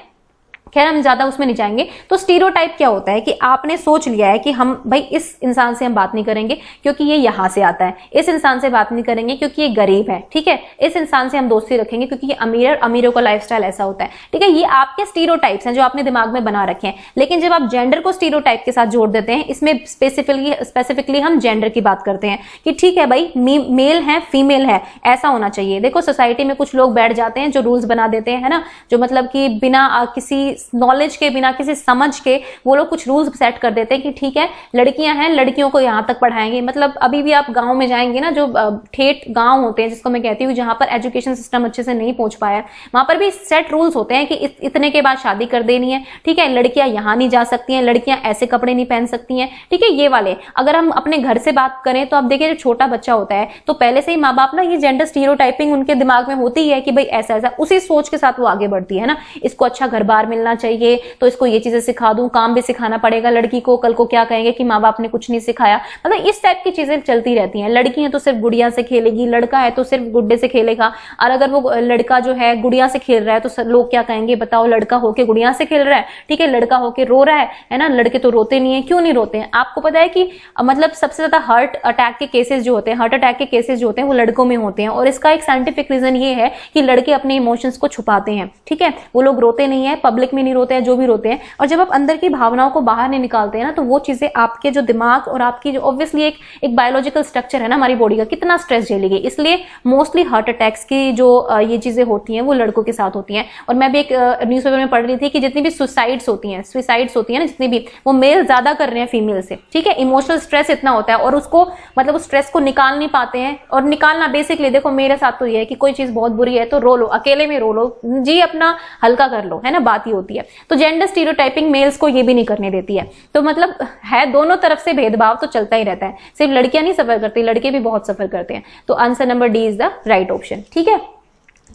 खैर हम ज्यादा उसमें नहीं जाएंगे। तो स्टीरियोटाइप क्या होता है कि आपने सोच लिया है कि हम भाई इस इंसान से हम बात नहीं करेंगे क्योंकि ये यहां से आता है, इस इंसान से बात नहीं करेंगे क्योंकि ये गरीब है, ठीक है, इस इंसान से हम दोस्ती रखेंगे क्योंकि ये अमीर, अमीरों का लाइफस्टाइल ऐसा होता है, ठीक है। ये आपके स्टीरियोटाइप्स हैं जो आपने दिमाग में बना रखे हैं। लेकिन जब आप जेंडर को स्टीरियोटाइप के साथ जोड़ देते हैं, इसमें स्पेसिफिकली हम जेंडर की बात करते हैं कि ठीक है भाई मेल है फीमेल है, ऐसा होना चाहिए। देखो सोसाइटी में कुछ लोग बैठ जाते हैं जो रूल्स बना देते हैं, है ना, जो मतलब कि बिना किसी नॉलेज के, बिना किसी समझ के वो लोग कुछ रूल्स सेट कर देते हैं कि ठीक है लड़कियां हैं, लड़कियों को यहां तक पढ़ाएंगे। मतलब अभी भी आप गांव में जाएंगे ना, जो ठेठ गांव होते हैं जिसको मैं कहती हूँ, जहां पर एजुकेशन सिस्टम अच्छे से नहीं पहुंच पाया, वहां पर भी सेट रूल्स होते हैं कि इतने के बाद शादी कर देनी है, ठीक है, लड़कियां यहां नहीं जा सकती हैं, लड़कियां ऐसे कपड़े नहीं पहन सकती हैं, ठीक है, ये वाले। अगर हम अपने घर से बात करें तो आप देखिए जो छोटा बच्चा होता है तो पहले से ही माँ बाप ना ये जेंडर स्टीरियोटाइपिंग उनके दिमाग में होती है कि भाई ऐसा ऐसा, उसी सोच के साथ वो आगे बढ़ती है ना। इसको अच्छा घर बार मिलना चाहिए तो इसको ये चीजें सिखा दूं, काम भी सिखाना पड़ेगा लड़की को, कल को क्या कहेंगे कि माँ बाप ने कुछ नहीं सिखाया। मतलब इस टाइप की चीजें चलती रहती हैं। लड़की है तो सिर्फ गुड़िया से खेलेगी, लड़का है तो सिर्फ गुड्डे से खेलेगा, और अगर वो लड़का जो है गुड़िया से खेल रहा है तो लोग क्या कहेंगे, बताओ लड़का होके गुड़िया से खेल रहा है, ठीक है, लड़का होके रो रहा है ना। लड़के तो रोते नहीं है, क्यों नहीं रोते हैं? आपको पता है कि मतलब सबसे ज्यादा हार्ट अटैक के केसेस जो होते हैं, हार्ट अटैक के केसेस जो होते हैं वो लड़कों में होते हैं, और इसका एक साइंटिफिक रीजन ये है कि लड़के अपने इमोशंस को छुपाते हैं, ठीक है, वो लोग रोते नहीं है, पब्लिक में नहीं रोते हैं, जो भी रोते हैं। और जब आप अंदर की भावनाओं को बाहर नहीं निकालते हैं ना, तो वो चीजें आपके जो दिमाग और आपकी जो ऑब्वियसली एक बायोलॉजिकल स्ट्रक्चर है ना हमारी बॉडी का, कितना स्ट्रेस झेलेगी। इसलिए मोस्टली हार्ट अटैक्स की जो ये चीजें होती हैं वो लड़कों के साथ होती हैं। और मैं भी एक न्यूज़पेपर में पढ़ रही थी कि जितनी भी सुसाइड्स होती हैं ना, जितनी भी, वो मेल ज्यादा कर रहे हैं फीमेल से, ठीक है। इमोशनल स्ट्रेस इतना होता है और उसको मतलब उस स्ट्रेस को निकाल नहीं पाते हैं। और निकालना बेसिकली देखो मेरे साथ तो ये है कि कोई चीज बहुत बुरी है तो रो लो, अकेले में रो लो जी, अपना हल्का कर लो, है ना, बात ही होती है। तो जेंडर स्टीरियोटाइपिंग मेल्स को ये भी नहीं करने देती है। तो मतलब है दोनों तरफ से भेदभाव तो चलता ही रहता है, सिर्फ लड़कियां नहीं सफर करती, लड़के भी बहुत सफर करते हैं। तो answer number D is the right option, ठीक है।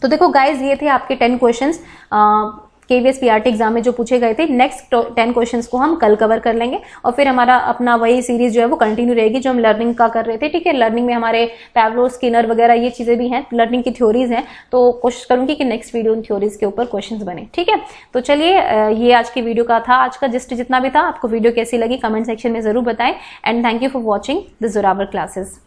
तो देखो गाइज ये थे आपके 10 क्वेश्चंस केवीएस पीआरटी एग्जाम में जो पूछे गए थे। नेक्स्ट 10 क्वेश्चंस को हम कल कवर कर लेंगे और फिर हमारा अपना वही सीरीज जो है वो कंटिन्यू रहेगी जो हम लर्निंग का कर रहे थे, ठीक है। लर्निंग में हमारे पैवलो, स्किनर वगैरह ये चीजें भी हैं, लर्निंग की थ्योरीज हैं। तो कोशिश करूंगी कि नेक्स्ट वीडियो उन थ्योरीज के ऊपर क्वेश्चंस बने, ठीक है। तो चलिए ये आज की वीडियो का था, आज का जिस्ट जितना भी था। आपको वीडियो कैसी लगी कमेंट सेक्शन में जरूर बताएं। And thank you for watching the Zorawar classes.